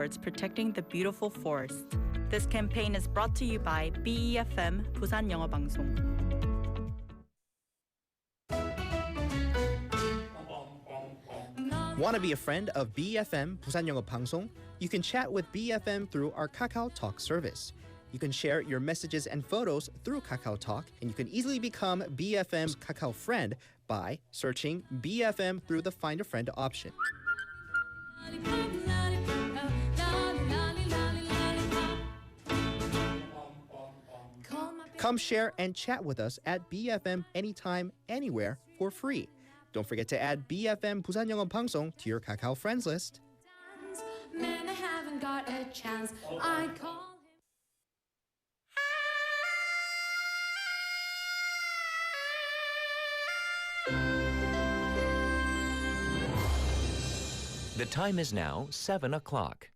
Towards protecting the beautiful forest. This campaign is brought to you by BEFM 부산영어방송. Want to be a friend of BFM 부산영어방송? You can chat with BFM through our Kakao Talk service. You can share your messages and photos through Kakao Talk, and you can easily become BFM's Kakao friend by searching BFM through the Find a Friend option. Come share and chat with us at BFM anytime, anywhere for free. Don't forget to add BFM 부산영어방송 to your Kakao friends list. Man, I haven't got a chance. I call The time is now 7 o'clock.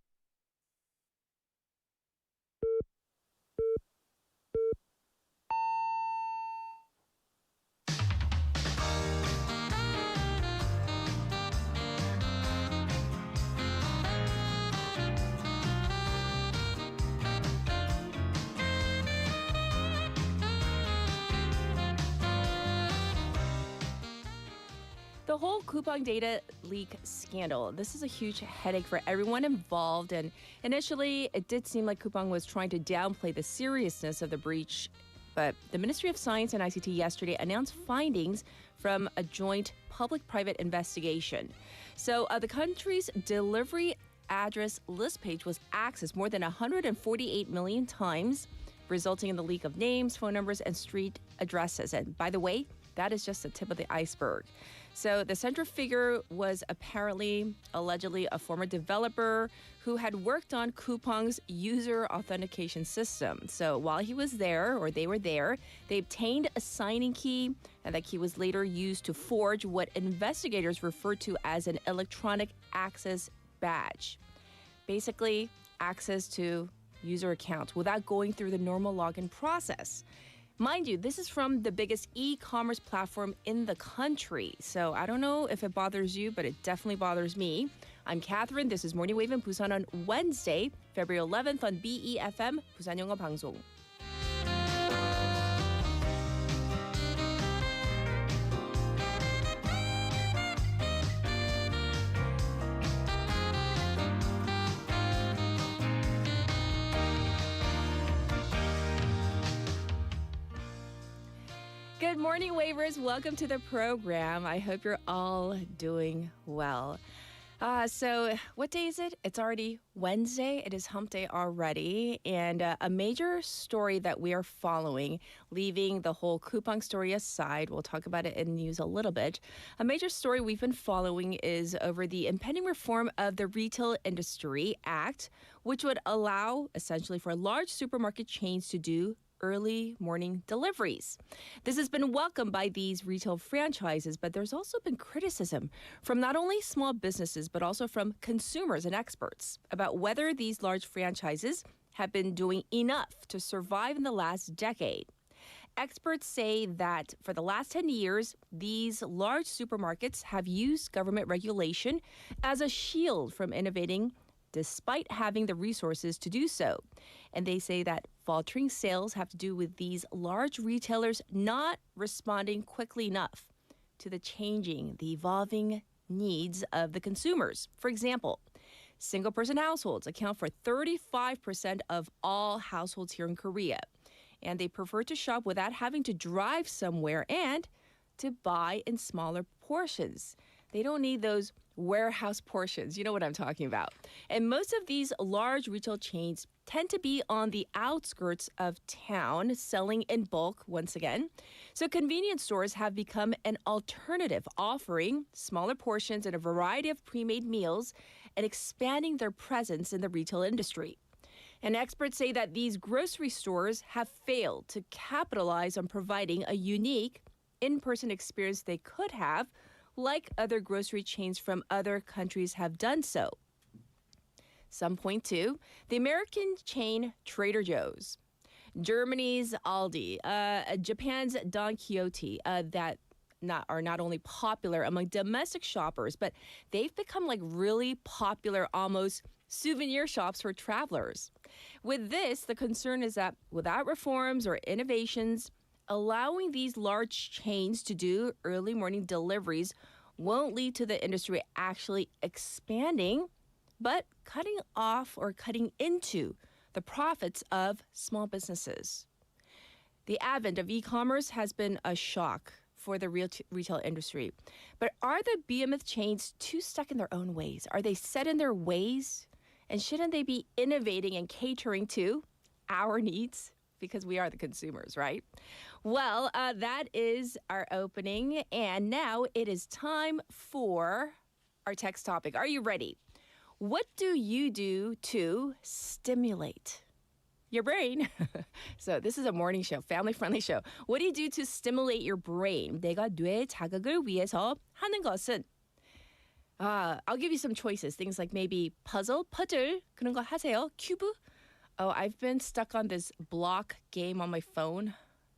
The whole coupon data leak scandal, this is a huge headache for everyone involved. And initially, it did seem like Coupang was trying to downplay the seriousness of the breach. But the Ministry of Science and ICT yesterday announced findings from a joint public-private investigation. So the country's delivery address list page was accessed more than 148 million times, resulting in the leak of names, phone numbers, and street addresses. And by the way, that is just the tip of the iceberg. So the central figure was allegedly a former developer who had worked on Coupang's user authentication system. So while he was there, or they were there, they obtained a signing key, and that key was later used to forge what investigators refer to as an electronic access badge. Basically, access to user accounts without going through the normal login process. Mind you, this is from the biggest e-commerce platform in the country. So I don't know if it bothers you, but it definitely bothers me. I'm Catherine. This is Morning Wave in Busan on Wednesday, February 11th on BEFM 부산영어방송. Good morning, Wavers. Welcome to the program. I hope you're all doing well. So what day is it? It's already Wednesday. It is hump day already. And a major story that we are following, leaving the whole Coupang story aside, we'll talk about it in news a little bit. A major story we've been following is over the impending reform of the Retail Industry Act, which would allow essentially for large supermarket chains to do early morning deliveries. This has been welcomed by these retail franchises, but there's also been criticism from not only small businesses, but also from consumers and experts about whether these large franchises have been doing enough to survive in the last decade. Experts say that for the last 10 years, these large supermarkets have used government regulation as a shield from innovating despite having the resources to do so. And they say that faltering sales have to do with these large retailers not responding quickly enough to the evolving needs of the consumers. For example, single-person households account for 35% of all households here in Korea. And they prefer to shop without having to drive somewhere and to buy in smaller portions. They don't need those warehouse portions. You know what I'm talking about. And most of these large retail chains tend to be on the outskirts of town, selling in bulk once again. So convenience stores have become an alternative, offering smaller portions and a variety of pre-made meals and expanding their presence in the retail industry. And experts say that these grocery stores have failed to capitalize on providing a unique in-person experience they could have, like other grocery chains from other countries have done so. Some point to the American chain Trader Joe's, Germany's Aldi, Japan's Don Quixote, that are not only popular among domestic shoppers, but they've become like really popular almost souvenir shops for travelers. With this, the concern is that without reforms or innovations, allowing these large chains to do early morning deliveries won't lead to the industry actually expanding, but cutting off or cutting into the profits of small businesses. The advent of e-commerce has been a shock for the retail industry. But are the behemoth chains too stuck in their own ways? Are they set in their ways? And shouldn't they be innovating and catering to our needs? Because we are the consumers, right? Well, that is our opening. And now it is time for our text topic. Are you ready? What do you do to stimulate your brain? So this is a morning show, family-friendly show. What do you do to stimulate your brain? 내가 뇌 자극을 위해서 하는 것은 I'll give you some choices. Things like maybe puzzle, 그런 거 하세요? 큐브? Oh, I've been stuck on this block game on my phone.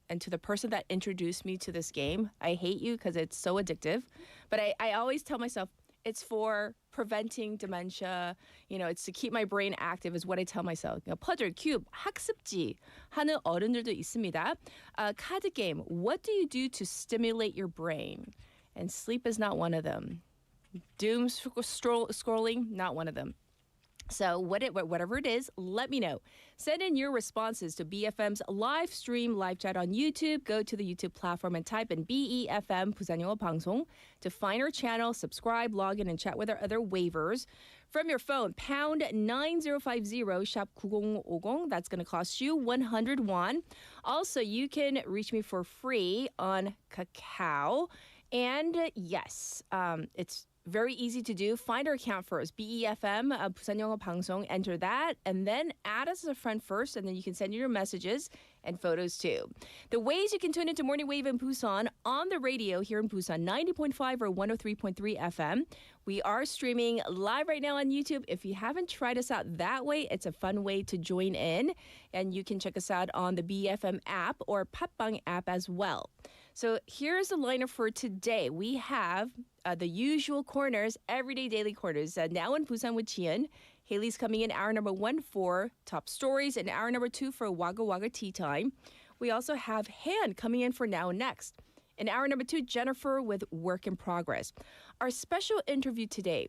And to the person that introduced me to this game, I hate you because it's so addictive. But I always tell myself, it's for preventing dementia. You know, it's to keep my brain active is what I tell myself. 퍼즐, 큐브, 학습지 하는 어른들도 있습니다. 카드 game, what do you do to stimulate your brain? And sleep is not one of them. Doom scrolling, not one of them. So whatever it is, let me know. Send in your responses to BFM's live stream, live chat on YouTube. Go to the YouTube platform and type in BEFM 부산영어방송 to find our channel, subscribe, log in, and chat with our other waivers. From your phone, pound 9050, shop 9050. That's going to cost you 100 won. Also, you can reach me for free on Kakao. And yes, it's very easy to do. Find our account first. BEFM, 부산영어방송. Enter that. And then add us as a friend first. And then you can send your messages and photos too. The ways you can tune into Morning Wave in Busan on the radio here in Busan, 90.5 or 103.3 FM. We are streaming live right now on YouTube. If you haven't tried us out that way, it's a fun way to join in. And you can check us out on the BFM app or 팟빵 app as well. So here's the lineup for today. We have the usual corners, everyday daily corners. Now in Busan with Chien. Haley's coming in hour number 1 for top stories and hour number 2 for Wa글와글 tea time. We also have Han coming in for now and next. In hour number 2, Jennifer with work in progress. Our special interview today.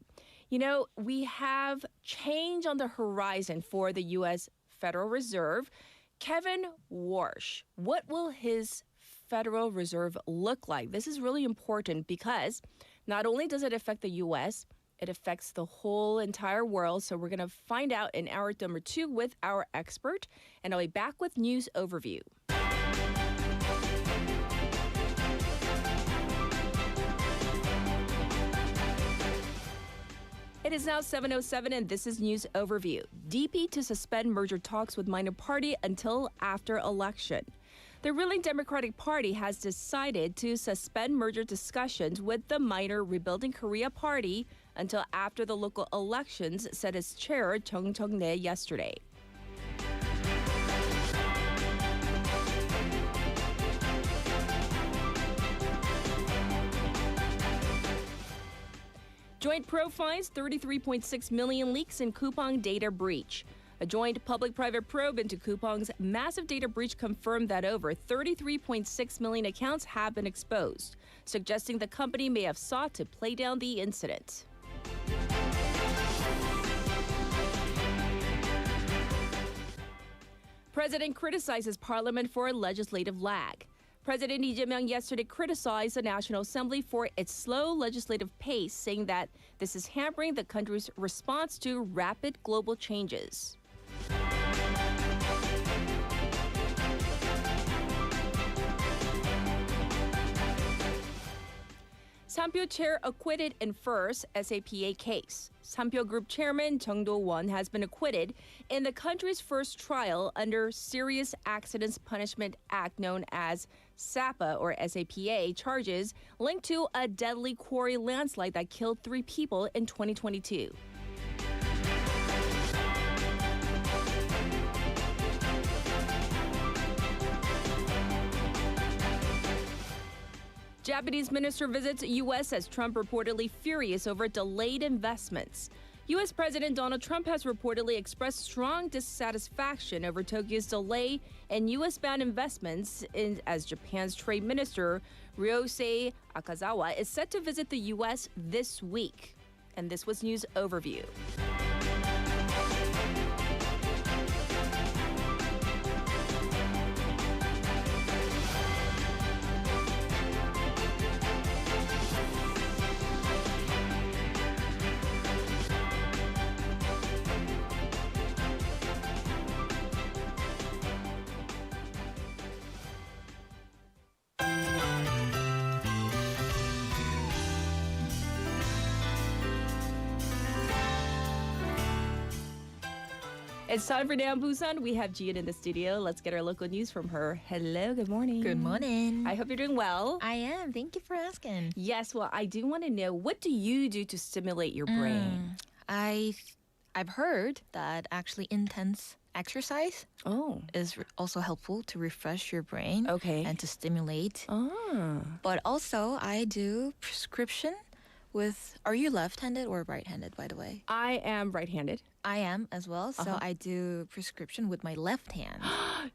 You know, we have change on the horizon for the U.S. Federal Reserve. Kevin Warsh, what will his Federal Reserve look like? This is really important because not only does it affect the U.S., it affects the whole entire world. So we're going to find out in hour number 2 with our expert. And I'll be back with news overview. It is now 7:07 and this is News Overview. DP to suspend merger talks with minor party until after election. The ruling Democratic Party has decided to suspend merger discussions with the minor Rebuilding Korea Party until after the local elections, said its chair, Jung Jung-nae, yesterday. Joint probe finds 33.6 million leaks in Coupang data breach. A joint public-private probe into Coupang's massive data breach confirmed that over 33.6 million accounts have been exposed, suggesting the company may have sought to play down the incident. President criticizes parliament for legislative lag. President Lee Jae-myung yesterday criticized the National Assembly for its slow legislative pace, saying that this is hampering the country's response to rapid global changes. Sampyo chair acquitted in first SAPA case. Sampyo Group chairman Jung Do-won has been acquitted in the country's first trial under Serious Accidents Punishment Act known as SAPA or SAPA charges linked to a deadly quarry landslide that killed 3 people in 2022. Japanese minister visits U.S. as Trump reportedly furious over delayed investments. U.S. President Donald Trump has reportedly expressed strong dissatisfaction over Tokyo's delay in U.S.-bound investments as Japan's trade minister Ryosei Akazawa is set to visit the U.S. this week. And this was News Overview. It's time for Down Busan. We have Jian in the studio. Let's get our local news from her. Hello, good morning. Good morning. I hope you're doing well. I am. Thank you for asking. Yes, well, I do want to know, what do you do to stimulate your brain? I've heard that actually intense exercise Oh, is also helpful to refresh your brain okay. and to stimulate. Ah. But also, I do prescription with. Are you left-handed or right-handed, by the way? I am right-handed. I am as well. So Uh-huh. I do prescription with my left hand.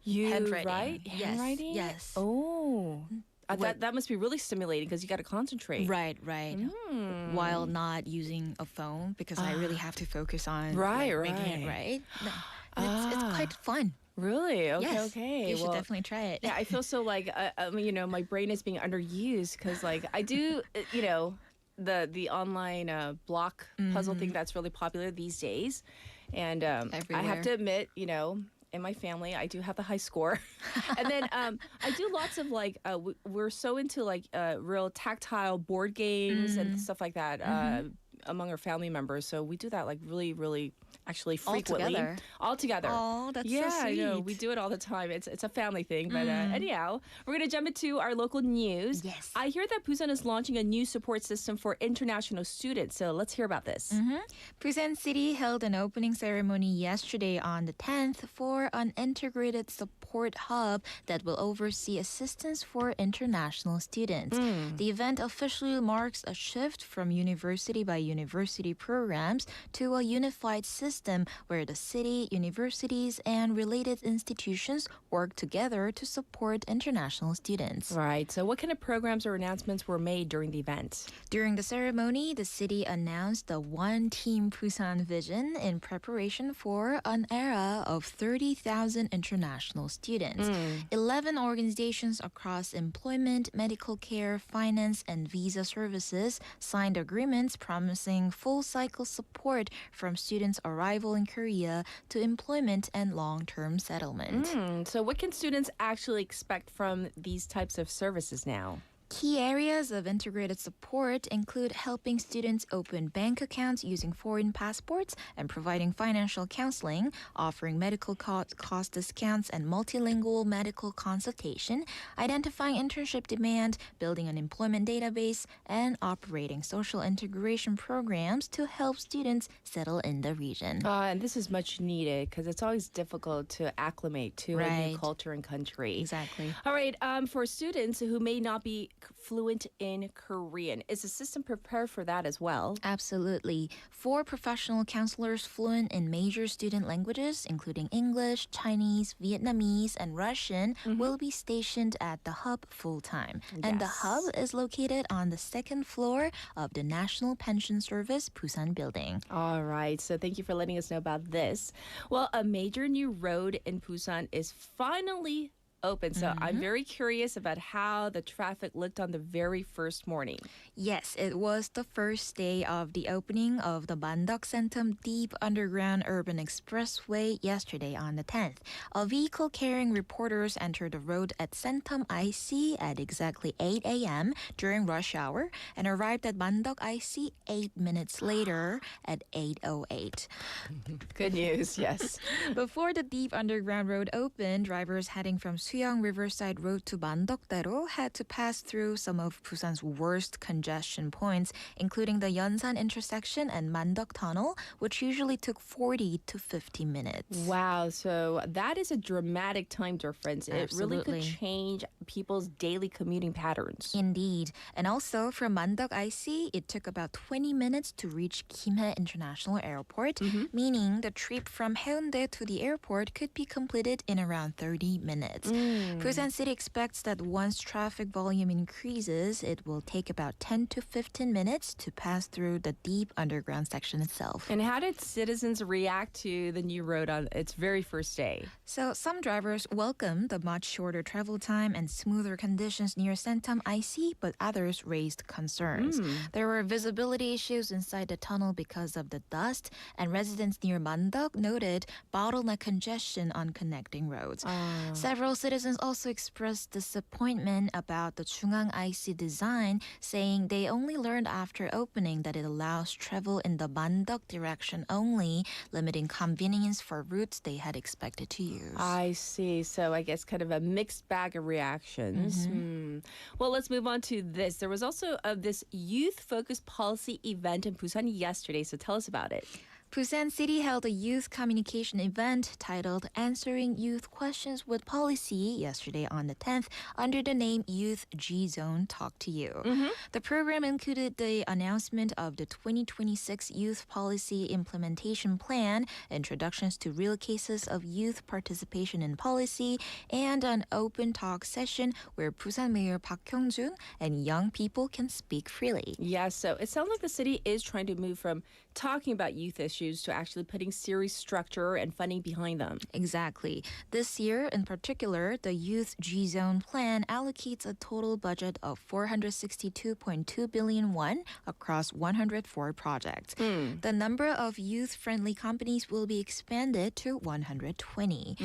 You Handwriting. right? Yes, Handwriting? yes. Oh. What- That must be really stimulating because you got to concentrate. Right. Mm. While not using a phone because I really have to focus on Right, making it right. right. No. And it's quite fun. Really? Okay, Yes, okay. you should Well, definitely try it. yeah, I feel so like, my brain is being underused because, like, I do, the online block puzzle thing that's really popular these days. And I have Everywhere. to admit, in my family, I do have the high score. And then I do lots of we're so into real tactile board games and stuff like that among our family members. So we do that really, really actually frequently. All together. Oh, that's so yeah, I know. sweet. We do it all the time. It's a family thing. But anyhow, we're going to jump into our local news. Yes. I hear that Busan is launching a new support system for international students. So let's hear about this. Busan City held an opening ceremony yesterday on the 10th for an integrated support hub that will oversee assistance for international students. The event officially marks a shift from university by university programs to a unified system where the city, universities, and related institutions work together to support international students. Right. So what kind of programs or announcements were made during the event? During the ceremony, the city announced the One Team Busan vision in preparation for an era of 30,000 international students. 11 organizations across employment, medical care, finance, and visa services signed agreements promising full-cycle support from students' arrival in Korea to employment and long-term settlement. So what can students actually expect from these types of services now? Key areas of integrated support include helping students open bank accounts using foreign passports and providing financial counseling, offering medical cost discounts and multilingual medical consultation, identifying internship demand, building an employment database, and operating social integration programs to help students settle in the region. And this is much needed because it's always difficult to acclimate to a new Right. culture and country. Exactly. All right, for students who may not be fluent in Korean, is the system prepared for that as well? Absolutely. 4 professional counselors fluent in major student languages, including English, Chinese, Vietnamese, and Russian, will be stationed at the hub full-time. And the Yes. hub is located on the 2nd floor of the National Pension Service Busan building. All right, so thank you for letting us know about this. Well, a major new road in Busan is finally open. So I'm very curious about how the traffic looked on the very first morning. Yes, it was the first day of the opening of the Mandok-Sentum Deep Underground Urban Expressway yesterday on the 10th. A vehicle carrying reporters entered the road at Sentum IC at exactly 8 a.m. during rush hour and arrived at Mandok IC 8 minutes later at 8:08. Good news, yes. Before the Deep Underground Road opened, drivers heading from Suyang Riverside Road to Mandokdaero had to pass through some of Busan's worst congestion points, including the Yeonsan intersection and Mandok Tunnel, which usually took 40 to 50 minutes. Wow, so that is a dramatic time difference. It really Absolutely. could change people's daily commuting patterns. Indeed. And also from Mandok IC, it took about 20 minutes to reach Kimhae International Airport, meaning the trip from Haeundae to the airport could be completed in around 30 minutes. Busan City expects that once traffic volume increases, it will take about 10 to 15 minutes to pass through the deep underground section itself. And how did citizens react to the new road on its very first day? So some drivers welcomed the much shorter travel time and smoother conditions near Sentam IC, but others raised concerns. There were visibility issues inside the tunnel because of the dust, and residents near Mandok noted bottleneck congestion on connecting roads. Several citizens also expressed disappointment about the Chungang IC design, saying they only learned after opening that it allows travel in the Mandok direction only, limiting convenience for routes they had expected to use. I see. So I guess kind of a mixed bag of reactions. Well, let's move on to this. There was also this youth-focused policy event in Busan yesterday. So tell us about it. Busan City held a youth communication event titled Answering Youth Questions with Policy yesterday on the 10th under the name Youth G-Zone Talk to You. The program included the announcement of the 2026 Youth Policy Implementation Plan, introductions to real cases of youth participation in policy, and an open talk session where Busan Mayor Park Kyung-jun and young people can speak freely. Yeah, so it sounds like the city is trying to move from talking about youth issues to actually putting serious structure and funding behind them. Exactly. This year, in particular, the Youth G-Zone plan allocates a total budget of 462.2 billion won across 104 projects. The number of youth-friendly companies will be expanded to 120.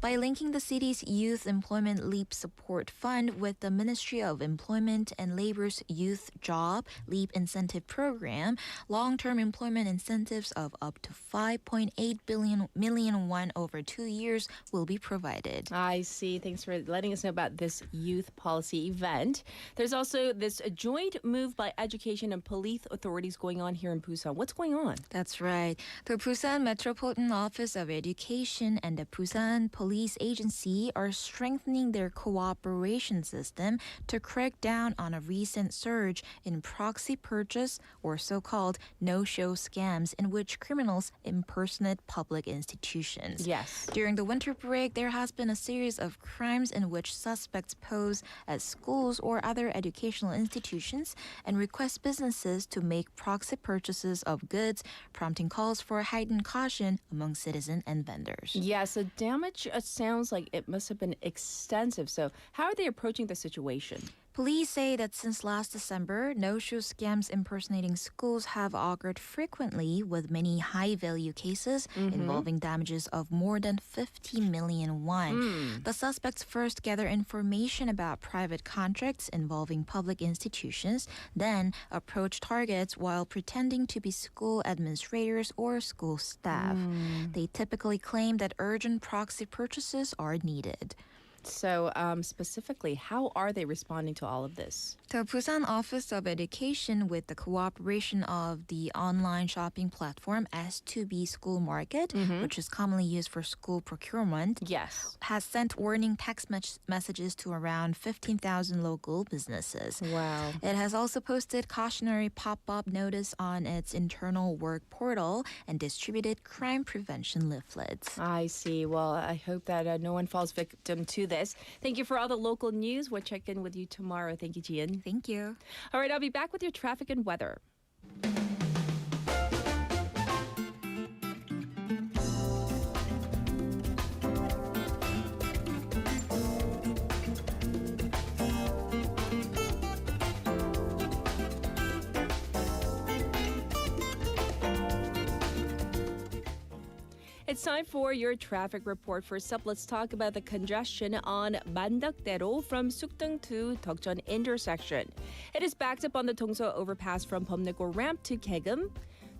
By linking the city's Youth Employment Leap Support Fund with the Ministry of Employment and Labor's Youth Job Leap Incentive Program, long-term employment incentives of up to 5.8 million won over 2 years will be provided. I see. Thanks for letting us know about this youth policy event. There's also this joint move by education and police authorities going on here in Busan. What's going on? That's right. The Busan Metropolitan Office of Education and the Busan Police Agency are strengthening their cooperation system to crack down on a recent surge in proxy purchase or so-called no-show scams in which criminals impersonate public institutions. Yes. During the winter break, there has been a series of crimes in which suspects pose as schools or other educational institutions and request businesses to make proxy purchases of goods, prompting calls for heightened caution among citizens and vendors. Yeah, so damage sounds like it must have been extensive. So how are they approaching the situation? Police say that since last December, no-show scams impersonating schools have occurred frequently, with many high-value cases involving damages of more than 50 million won. The suspects first gather information about private contracts involving public institutions, then approach targets while pretending to be school administrators or school staff. They typically claim that urgent proxy purchases are needed. So specifically, how are they responding to all of this? The Busan Office of Education, with the cooperation of the online shopping platform S2B School Market, which is commonly used for school procurement, Yes. has sent warning text messages to around 15,000 local businesses. Wow. It has also posted cautionary pop-up notice on its internal work portal and distributed crime prevention leaflets. I see. Well, I hope that no one falls victim to this. Thank you for all the local news. We'll check in with you tomorrow. Thank you, Jian. Thank you. All right, I'll be back with your traffic and weather. It's time for your traffic report. First up, let's talk about the congestion on Mandokdaero from Sukdong to Deokjeon intersection. It is backed up on the Dongso overpass from Bumnaegor ramp to Kaegum.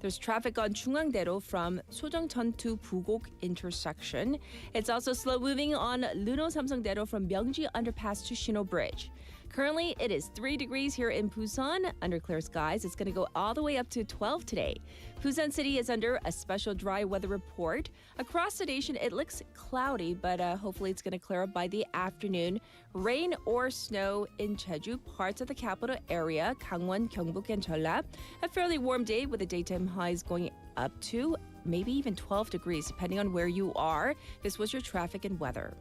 There's traffic on 중앙대로 from 소정천 to 부곡 intersection. It's also slow moving on Luno Samsung대로 from Myeongji Underpass to Shino Bridge. Currently, it is 3 degrees here in Busan. Under clear skies, it's going to go all the way up to 12 today. Busan City is under a special dry weather report. Across the nation, it looks cloudy, but hopefully it's going to clear up by the afternoon. Rain or snow in Jeju, parts of the capital area, Gangwon, Gyeongbuk, and Jeollab. A fairly warm day with the daytime highs going up to maybe even 12 degrees, depending on where you are. This was your traffic and weather.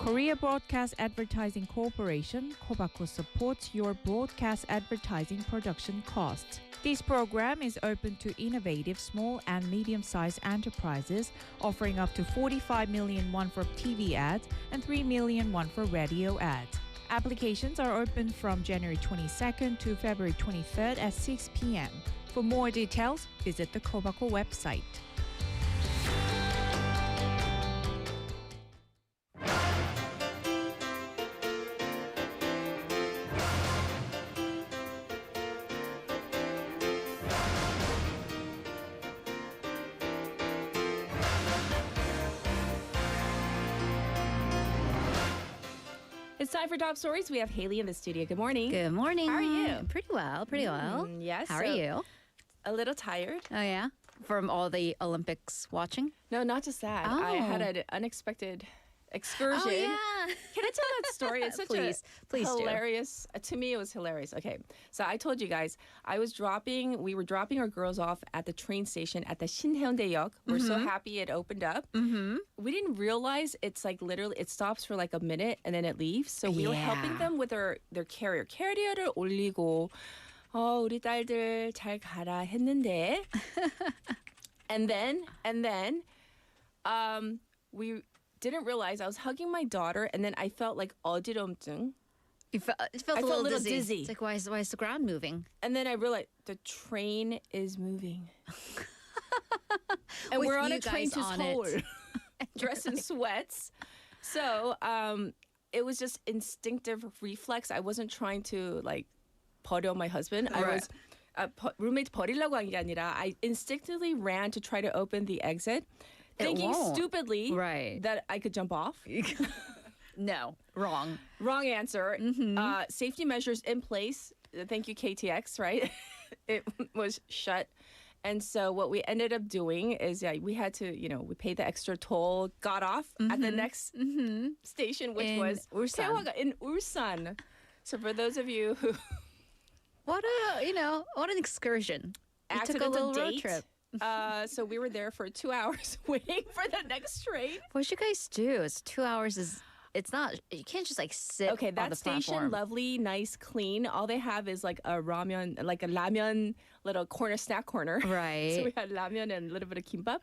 Korea Broadcast Advertising Corporation, KOBACO, supports your broadcast advertising production costs. This program is open to innovative small and medium-sized enterprises, offering up to 45 million won for TV ads and 3 million won for radio ads. Applications are open from January 22nd to February 23rd at 6 p.m. For more details, visit the KOBACO website. It's time for Top Stories. We have Haley in the studio. Good morning. Good morning. How are you? Pretty well, pretty well. Yes. How are you? A little tired. Oh, yeah? From all the Olympics watching? No, not just that. I had an unexpected excursion. Oh, yeah. Can I tell that story? It's such Please do. hilarious. To me, it was hilarious. Okay, so I told you guys, we were dropping our girls off at the train station at the Sinhaeundaeyeok. We're so happy it opened up. Mm-hmm. We didn't realize it's like literally, it stops for like a minute and then it leaves. So we were helping them with their carrier. 캐리어를 올리고, 우리 딸들 잘 가라 했는데. and then, we didn't realize I was hugging my daughter, and then I felt like 어지럼증. It felt a little dizzy. It's like, why is the ground moving? And then I realized the train is moving. And With we're on you a train guys to on Seoul, it. dressed in sweats. So it was just instinctive reflex. I wasn't trying to like 버려 my husband. I was roommate 버리려고 한 게 아니라 I instinctively ran to try to open the exit. Thinking stupidly that I could jump off. No, wrong. Wrong answer. Safety measures in place. Thank you, KTX, right? It was shut. And so what we ended up doing is we had to, we paid the extra toll, got off at the next station, which was Ulsan. In Ulsan. So for those of you who... What an excursion. You took a little road trip. So we were there for 2 hours waiting for the next train. What you guys do? It's 2 hours it's not, you can't just like sit on the that station, platform. lovely, nice, clean. All they have is like a ramen little corner, snack corner. Right. So we had ramen and a little bit of kimbap.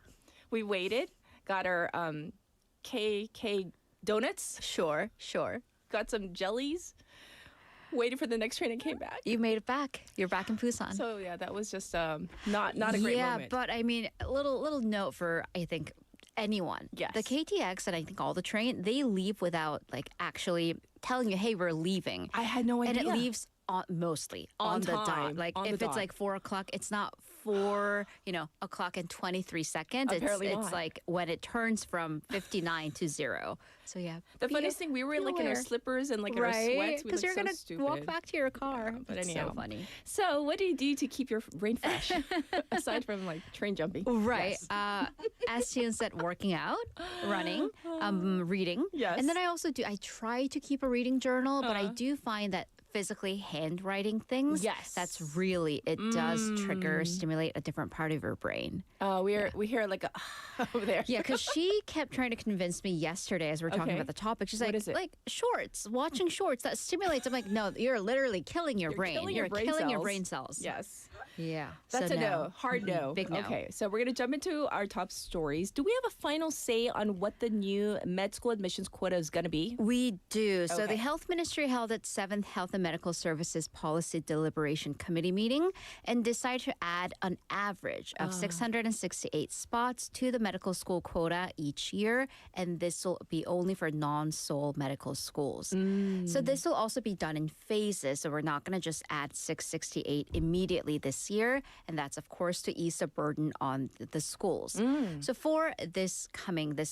We waited, got our K donuts. Sure. Got some jellies. Waited for the next train and came back. You made it back. You're back in Busan. So yeah, that was just not a great moment. Yeah, but I mean, a little note for I think anyone. Yes. The KTX and I think all the train, they leave without like actually telling you, hey, we're leaving. I had no idea. And it leaves mostly on the time, dot. Like on if the it's dot. like 4 o'clock, it's not 4 o'clock and 23 seconds. Apparently it's not. like when it turns from 59 to 0. So yeah. The funniest thing, we were like in our slippers and like in our sweats. Because you're gonna walk back to your car. But It's anyhow. so funny. So what do you do to keep your brain fresh aside from like train jumping? Right. Yes. As Sion said, working out, running, reading. Yes. And then I try to keep a reading journal, but I do find that physically handwriting things, Yes. that's really, it does stimulate a different part of your brain. We hear like a over there. Yeah, because she kept trying to convince me yesterday as we were talking Okay. about the topic. She's What like, is it? like shorts, watching shorts, that stimulates. I'm like, no, you're literally killing your brain. killing You're your brain killing your cells. brain cells. Yes. Yeah. That's so a no. Hard no. Big no. Okay, so we're going to jump into our top stories. Do we have a final say on what the new med school admissions quota is going to be? We do. So Okay. the Health Ministry held its 7th Health and Medical Services Policy Deliberation Committee meeting and decided to add an average of 668 spots to the medical school quota each year. And this will be only for non-Seoul medical schools. So this will also be done in phases. So we're not going to just add 668 immediately this year. And that's, of course, to ease the burden on the schools. So for this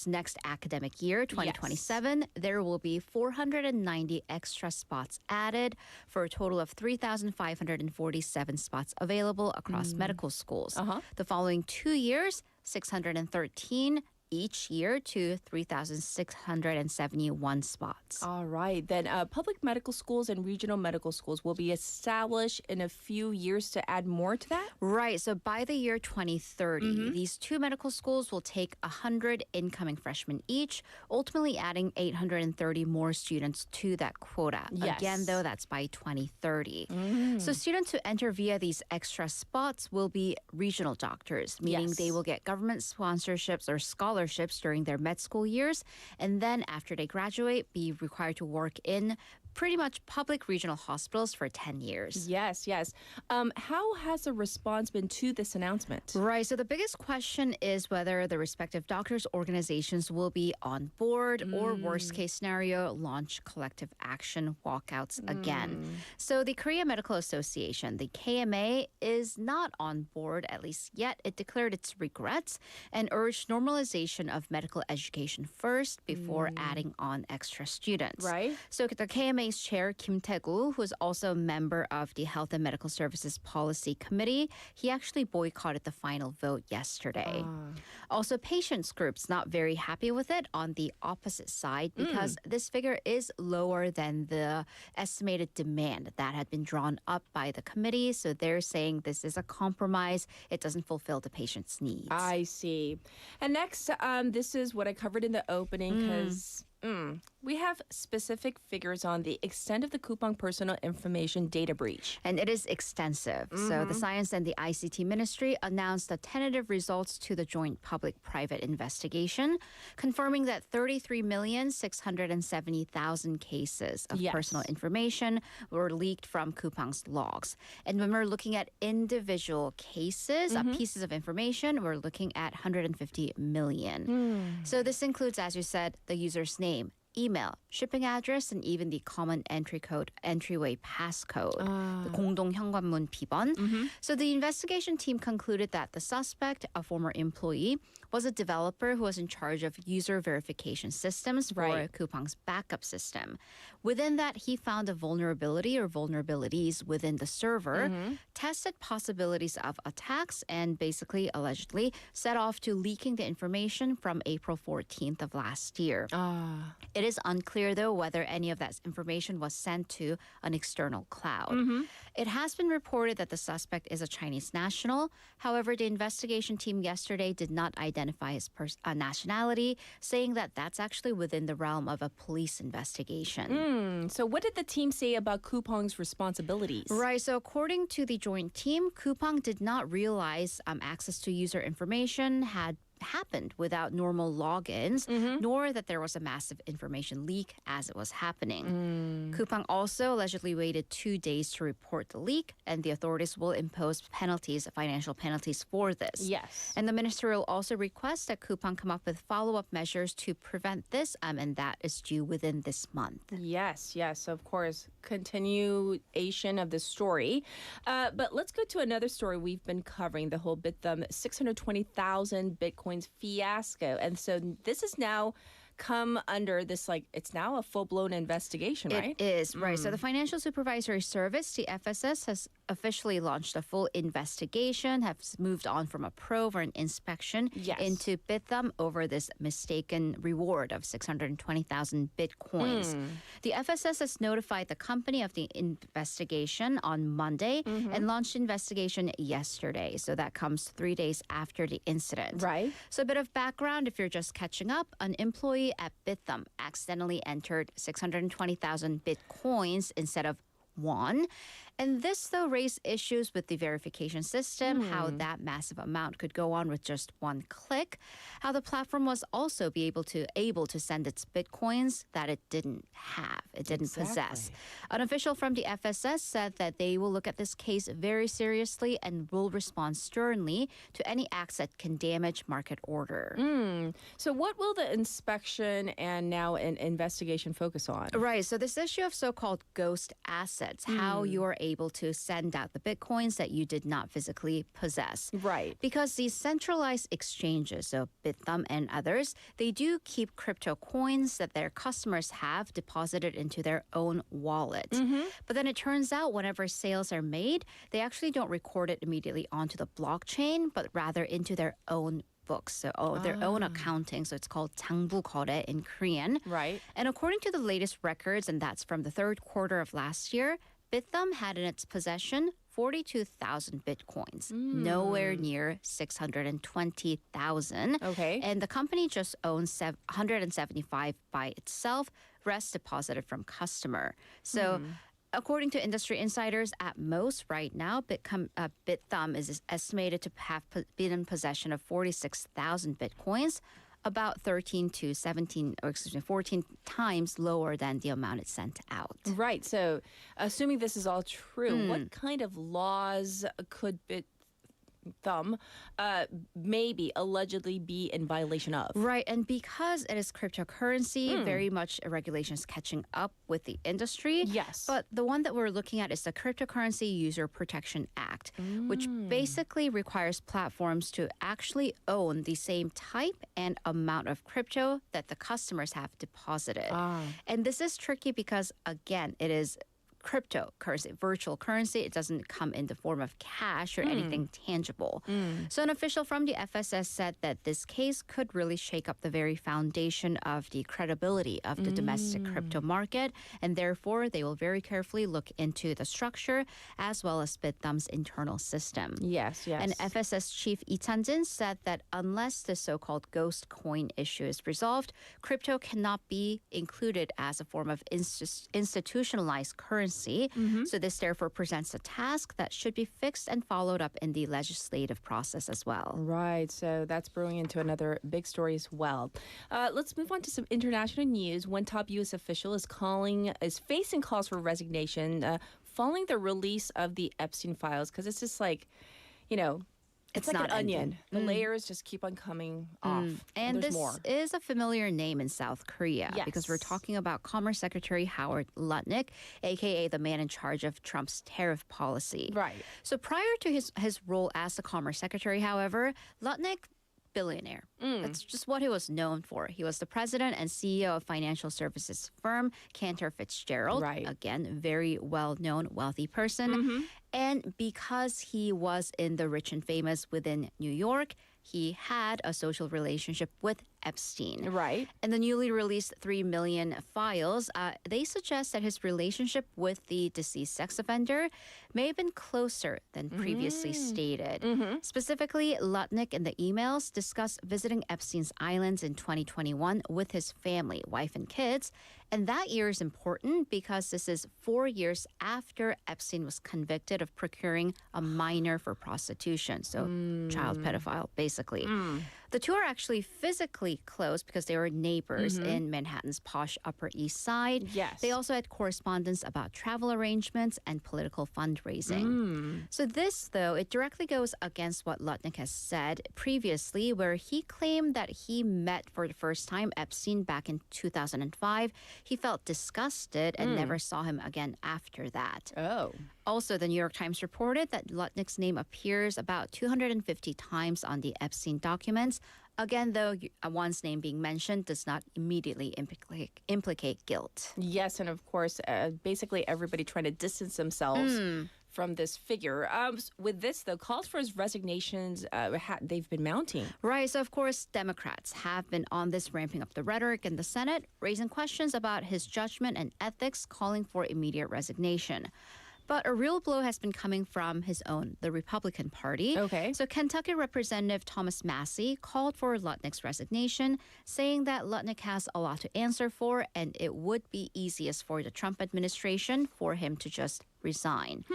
next academic year, 2027, there will be 490 extra spots added for a total of 3,547 spots available across medical schools. The following 2 years, 613 each year to 3,671 spots. All right. Then public medical schools and regional medical schools will be established in a few years to add more to that? Right. So by the year 2030, these two medical schools will take 100 incoming freshmen each, ultimately adding 830 more students to that quota. Yes. Again, though, that's by 2030. So students who enter via these extra spots will be regional doctors, meaning Yes. they will get government sponsorships or scholarships during their med school years, and then after they graduate, be required to work in pretty much public regional hospitals for 10 years. Yes, yes. How has the response been to this announcement? Right. So the biggest question is whether the respective doctors' organizations will be on board or, worst case scenario, launch collective action walkouts again. So the Korea Medical Association, the KMA, is not on board, at least yet. It declared its regrets and urged normalization of medical education first before adding on extra students. Right. So the KMA's chair, Kim Tae-gu, who is also a member of the Health and Medical Services Policy Committee, he actually boycotted the final vote yesterday. Also, patients groups not very happy with it on the opposite side because this figure is lower than the estimated demand that had been drawn up by the committee. So they're saying this is a compromise. It doesn't fulfill the patient's needs. I see. And next, this is what I covered in the opening because we have specific figures on the extent of the Coupang personal information data breach. And it is extensive. So the Science and the ICT Ministry announced the tentative results to the joint public-private investigation, confirming that 33,670,000 cases of Yes. personal information were leaked from Coupang's logs. And when we're looking at individual cases, pieces of information, we're looking at 150 million. So this includes, as you said, the user's name, email, shipping address, and even the common entry code, entryway passcode, the 공동 현관문 비번. So the investigation team concluded that the suspect, a former employee, was a developer who was in charge of user verification systems for Right. Coupang's backup system. Within that, he found a vulnerability or vulnerabilities within the server, tested possibilities of attacks, and basically, allegedly, set off to leaking the information from April 14th of last year. It is unclear, though, whether any of that information was sent to an external cloud. It has been reported that the suspect is a Chinese national. However, the investigation team yesterday did not identify his nationality, saying that that's actually within the realm of a police investigation. So what did the team say about Coupang's responsibilities? Right. So according to the joint team, Coupang did not realize access to user information had happened without normal logins, nor that there was a massive information leak as it was happening. Coupang also allegedly waited 2 days to report the leak, and the authorities will impose penalties, financial penalties for this. Yes. And the ministry will also request that Coupang come up with follow-up measures to prevent this, and that is due within this month. Yes, yes, of course. Continuation of the story. But let's go to another story we've been covering, the whole Bithumb 620,000 Bitcoins fiasco. And so this is now come under this, like, it's now a full-blown investigation, right? It is, right. So the Financial Supervisory Service, the FSS, has officially launched a full investigation, has moved on from a probe or an inspection Yes. into Bithumb over this mistaken reward of 620,000 Bitcoins. The FSS has notified the company of the investigation on Monday and launched investigation yesterday. So that comes 3 days after the incident. Right. So a bit of background, if you're just catching up, an employee at Bithumb accidentally entered 620,000 Bitcoins instead of won. And this, though, raised issues with the verification system, how that massive amount could go on with just one click, how the platform was also be able to send its bitcoins that it didn't have, it didn't possess. An official from the FSS said that they will look at this case very seriously and will respond sternly to any acts that can damage market order. So what will the inspection and now an investigation focus on? Right. So this issue of so-called ghost assets, how you are able to send out the bitcoins that you did not physically possess. Right. Because these centralized exchanges, so Bithumb and others, they do keep crypto coins that their customers have deposited into their own wallet. But then it turns out whenever sales are made, they actually don't record it immediately onto the blockchain, but rather into their own books, so their own accounting. So it's called 장부거래 in Korean. Right. And according to the latest records, and that's from the third quarter of last year, Bithumb had in its possession 42,000 bitcoins, nowhere near 620,000. Okay. And the company just owns 175 by itself, rest deposited from customer. So according to industry insiders, at most right now, Bithumb is estimated to have been in possession of 46,000 bitcoins, about 14 times lower than the amount it sent out. Right. So assuming this is all true, what kind of laws could Bithumb maybe allegedly be in violation of? Right, and because it is cryptocurrency, very much regulations catching up with the industry. Yes. But the one that we're looking at is the Cryptocurrency User Protection Act, which basically requires platforms to actually own the same type and amount of crypto that the customers have deposited. And this is tricky because, again, it is cryptocurrency, virtual currency. It doesn't come in the form of cash or anything tangible. So an official from the FSS said that this case could really shake up the very foundation of the credibility of the domestic crypto market, and therefore they will very carefully look into the structure as well as Bithumb's internal system. Yes, yes. And FSS chief Lee Chan-jin said that unless the so-called ghost coin issue is resolved, crypto cannot be included as a form of institutionalized currency. So this therefore presents a task that should be fixed and followed up in the legislative process as well. Right, so that's brewing into another big story as well. Let's move on to some international news. One top U.S. official is facing calls for resignation following the release of the Epstein files, because it's just like, it's like not an onion. ending. The layers just keep on coming off. And There's this more. is a familiar name in South Korea because we're Yes. talking about Commerce Secretary Howard Lutnick, aka the man in charge of Trump's tariff policy. Right. So prior to his role as the Commerce Secretary, however, Lutnick, billionaire. That's just what he was known for. He was the president and CEO of financial services firm Cantor Fitzgerald. Right. Again, very well-known, wealthy person. And because he was in the rich and famous within New York, he had a social relationship with Epstein. Right. And the newly released 3 million files, they suggest that his relationship with the deceased sex offender may have been closer than previously stated. Specifically, Lutnick in the emails discussed visiting Epstein's islands in 2021 with his family, wife and kids. And that year is important because this is 4 years after Epstein was convicted of procuring a minor for prostitution. So child pedophile, basically. The two are actually physically close because they were neighbors in Manhattan's posh Upper East Side. Yes. They also had correspondence about travel arrangements and political fundraising. So this, though, it directly goes against what Lutnick has said previously, where he claimed that he met for the first time Epstein back in 2005. He felt disgusted and never saw him again after that. Oh. Also, the New York Times reported that Lutnick's name appears about 250 times on the Epstein documents. Again, though, one's name being mentioned does not immediately implicate guilt. Yes, and of course, basically everybody trying to distance themselves from this figure. With this, though, calls for his resignations, they've been mounting. Right. So, of course, Democrats have been on this ramping up the rhetoric in the Senate, raising questions about his judgment and ethics, calling for immediate resignation. But a real blow has been coming from his own, the Republican Party. Okay. So Kentucky Representative Thomas Massie called for Lutnick's resignation, saying that Lutnick has a lot to answer for, and it would be easiest for the Trump administration for him to just resign.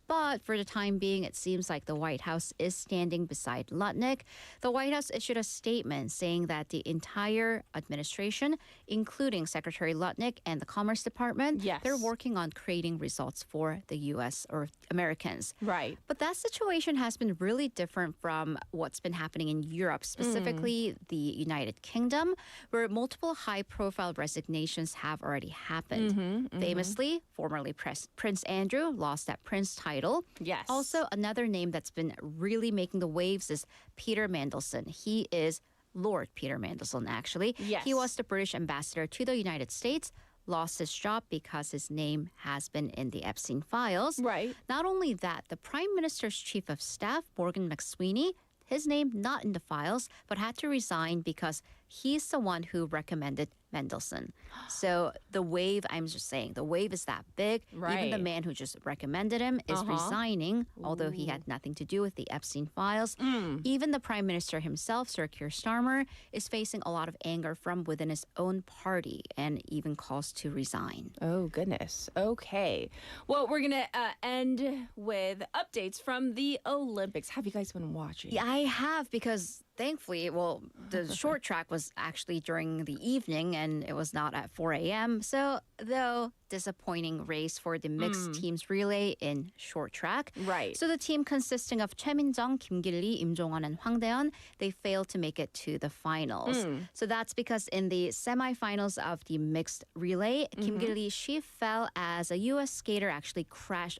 But for the time being, it seems like the White House is standing beside Lutnick. The White House issued a statement saying that the entire administration, including Secretary Lutnick and the Commerce Department, Yes. they're working on creating results for the U.S. or Americans. Right. But that situation has been really different from what's been happening in Europe, specifically the United Kingdom, where multiple high-profile resignations have already happened. Famously, formerly Prince Andrew lost that prince title. Yes. Also, another name that's been really making the waves is Peter Mandelson. He is Lord Peter Mandelson, actually. Yes. He was the British ambassador to the United States, lost his job because his name has been in the Epstein files. Right. Not only that, the Prime Minister's Chief of Staff, Morgan McSweeney, his name not in the files, but had to resign because he's the one who recommended Mendelsohn. So the wave, I'm just saying, the wave is that big. Even the Right. man who just recommended him is resigning, although he had nothing to do with the Epstein files. Even the Prime Minister himself, Sir Keir Starmer, is facing a lot of anger from within his own party and even calls to resign. Oh, goodness. Okay. Well, we're going to end with updates from the Olympics. Have you guys been watching? Yeah, I have because thankfully, well, the short track was actually during the evening and it was not at 4 a.m. So, though, disappointing race for the mixed teams relay in short track. Right. So the team consisting of 최민정, 김길리, 임종원, and Hwang Daeun, they failed to make it to the finals. So that's because in the semifinals of the mixed relay, Kim Gil-lee, she fell as a U.S. skater actually crashed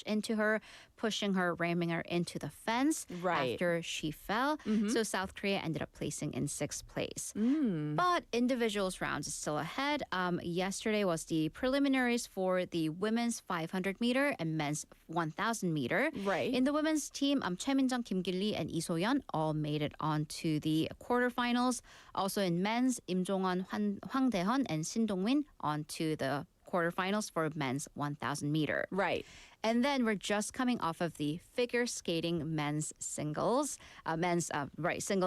into her, pushing her, ramming her into the fence Right. after she fell. So South Korea ended up placing in 6th place. But individuals rounds is still ahead. Yesterday was the preliminaries for the women's 500 meter and men's 1,000 meter. Right. In the women's team, 최민정, Kim Gil-lee, and Lee So-yeon all made it on to the quarterfinals. Also in men's, Im Jong-won, Hwang Dae-hun, and Shin Dong-min on to the quarterfinals for men's 1,000 meter. Right. And then we're just coming off of the figure skating men's singles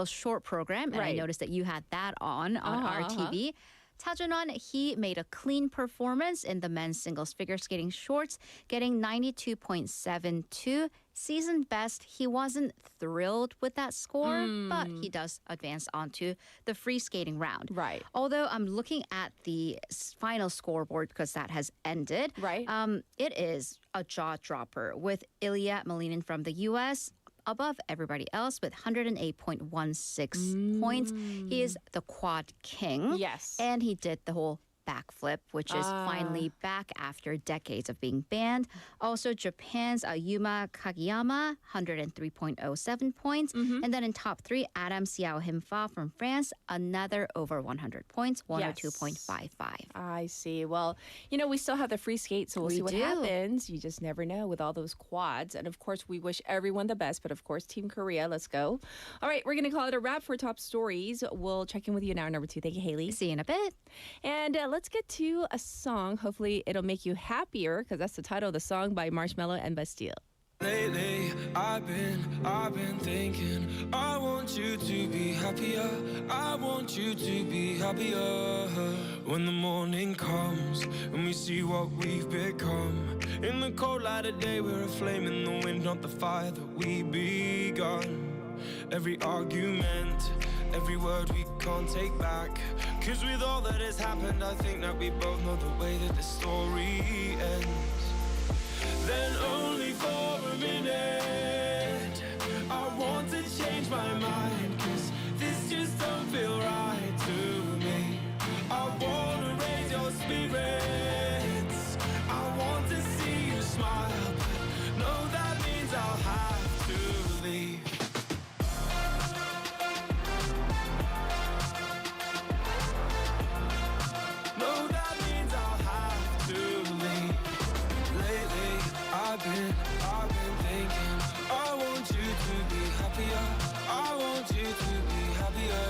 short program. And I Right. noticed that you had that on our TV. Cha Jun-won, he made a clean performance in the men's singles figure skating shorts, getting 92.72. Season best. He wasn't thrilled with that score, but he does advance onto the free skating round. Right. Although I'm looking at the final scoreboard because that has ended. Right. It is a jaw dropper with Ilya Malinin from the U.S. above everybody else with 108.16 points. He is the quad king. Yes. And he did the whole backflip, which is finally back after decades of being banned. Also, Japan's Yuma Kagiyama, 103.07 points. And then in top 3, Adam Xiao Himfa from France, another over 100 points, 102.55. I see. Well, we still have the free skate, so we'll We see what do. happens. You just never know with all those quads. And of course, we wish everyone the best. But of course, Team Korea, let's go. All right, we're going to call it a wrap for top stories. We'll check in with you in hour number 2. Thank you, Haley. See you in a bit. And let's get to a song. Hopefully, it'll make you happier because that's the title of the song by Marshmello and Bastille. Lately, I've been thinking, I want you to be happier. I want you to be happier. When the morning comes and we see what we've become. In the cold light of day, we're a flame in the wind, not the fire that we begun. Every argument, every word we can't take back. 'Cause with all that has happened, I think that we both know the way that the story ends. Then only for a minute, I want to change my mind. 'Cause this just don't feel right to me. I wanna raise your spirits. I want to see you smile. But no, that means I'll have to leave. No, that means I'll have to leave. Lately, I've been thinking, I want you to be happier. I want you to be happier.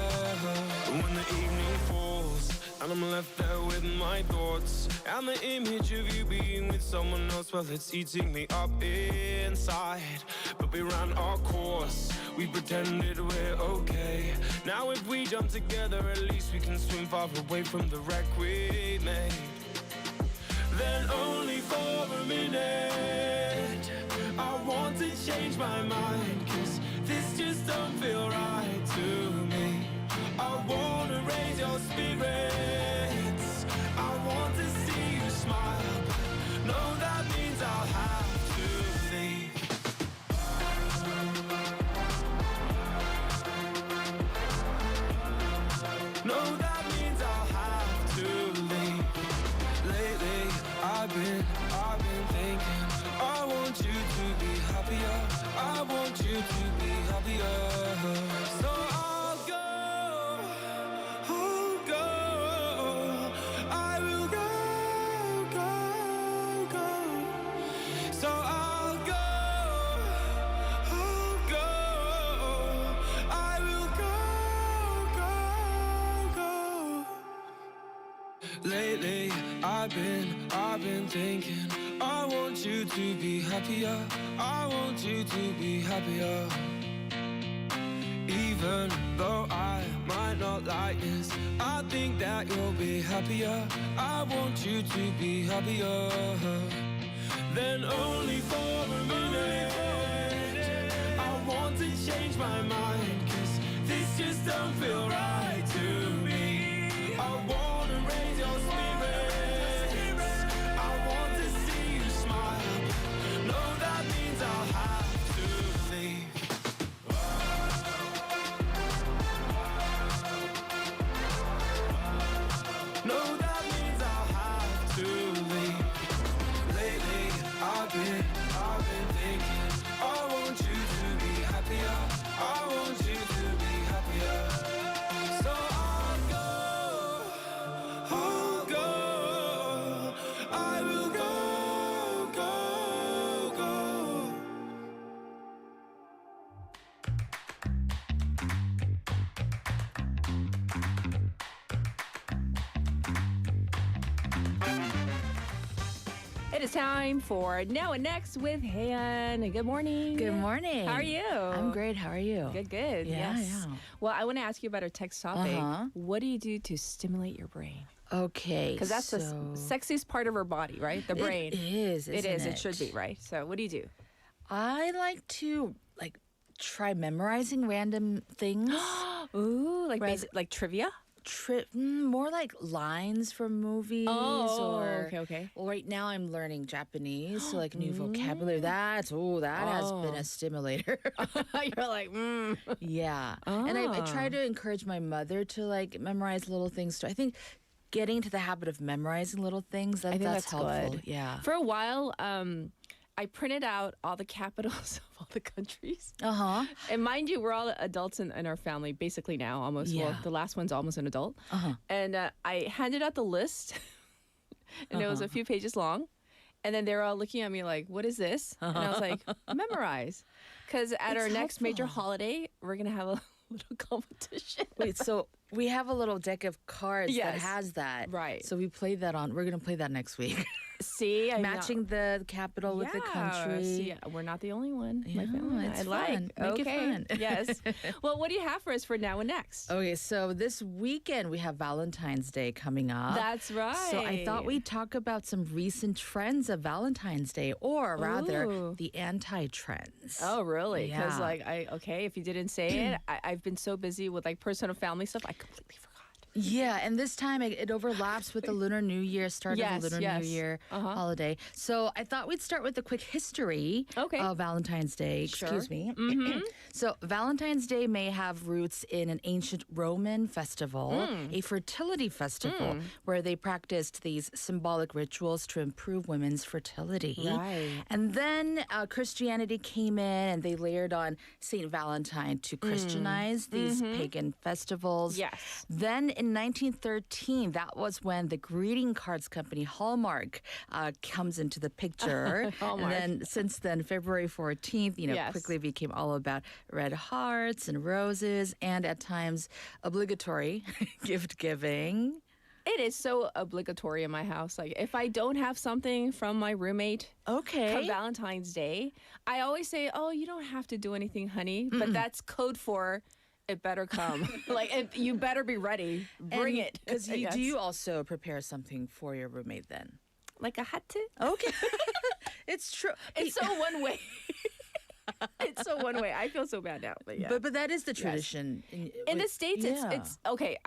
When the evening falls and I'm left there with my thoughts, And the image of you being with someone else, well, it's eating me up inside. But we ran our course, we pretended we're okay. Now if we jump together, at least we can swim far away from the wreck we made. Then only for a minute, I want to change my mind, 'cause this just don't feel right to me. I wanna raise your spirits, I want to see you smile. No, that means I'll have to leave. No, that means I'll have to leave. Lately, I've been thinking, I want you to be happier, I want you to be happier. So I'll go, I will go. So I'll go, I will go. Lately, I've been thinking, I want you to be happier, I want you to be happier. Even though I might not like this, I think that you'll be happier, I want you to be happier. Then only for a minute, I want to change my mind, 'cause this just don't feel right to me. I wanna raise your spirits, I want to see you smile. No, that means I'll have to leave. No, that means I'll have to leave. Lately, I've been thinking, I want you to be happier, I want you to be happier. So I'll go, I will go. It is time for Now and Next with Han. Good morning. Good morning. How are you? I'm great. How are you? Good, good. Yeah, yes. yeah. Well, I want to ask you about our text topic. Uh-huh. What do you do to stimulate your brain? Okay. Because that's the sexiest part of our body, right? The brain. It is. It is. isn't It should be, right? So what do you do? I like to try memorizing random things. Ooh, like Rather- basic, like trivia? More like lines from movies. Oh, or okay. Well, right now I'm learning Japanese, so like new vocabulary. That has been a stimulator. You're like, Yeah. And I try to encourage my mother to like memorize little things too. I think getting into the habit of memorizing little things, I think that's helpful. good. Yeah. For a while, I printed out all the capitals of all the countries. Uh-huh. And mind you, we're all adults in our family, basically now, almost. Well, Yeah. the last one's almost an adult. Uh-huh. And I handed out the list, and it was a few pages long. And then they were all looking at me like, what is this? And I was like, memorize. Because at our next major holiday, we're going to have a little competition. Wait, so we have a little deck of cards that Yes. has that. Right. So we played that on. We're going to play that next week. See? I'm Matching the capital with the country. See, we're not the only one. in my Yeah, family. it's I like. fun. Make it Okay. fun. Yes. Well, what do you have for us for Now and Next? Okay, so this weekend we have Valentine's Day coming up. That's right. So I thought we'd talk about some recent trends of Valentine's Day, or rather, Ooh. the anti-trends. Oh, really? Because, Yeah. if you didn't say it, I've been so busy with personal family stuff, I completely forgot. Yeah, and this time it overlaps with the Lunar New Year, start Yes, of the Lunar New yes. Year holiday. So I thought we'd start with a quick history Okay. of Valentine's Day. Sure. Excuse me. So Valentine's Day may have roots in an ancient Roman festival, a fertility festival, where they practiced these symbolic rituals to improve women's fertility. Right. And then Christianity came in and they layered on Saint Valentine to Christianize these pagan festivals. Yes. Then in 1913, that was when the greeting cards company Hallmark comes into the picture. Hallmark. And then since then, February 14th, Yes. quickly became all about red hearts and roses and at times obligatory gift giving. It is so obligatory in my house. Like if I don't have something from my roommate Okay. come Valentine's Day, I always say, "Oh, you don't have to do anything, honey." But that's code for it better come. You better be ready. Bring it. Because Yes. do you also prepare something for your roommate then? Like a hat? Okay. It's true. It's so one way. It's so one way. I feel so bad now, but yeah. But that is the tradition. In the States, it's okay.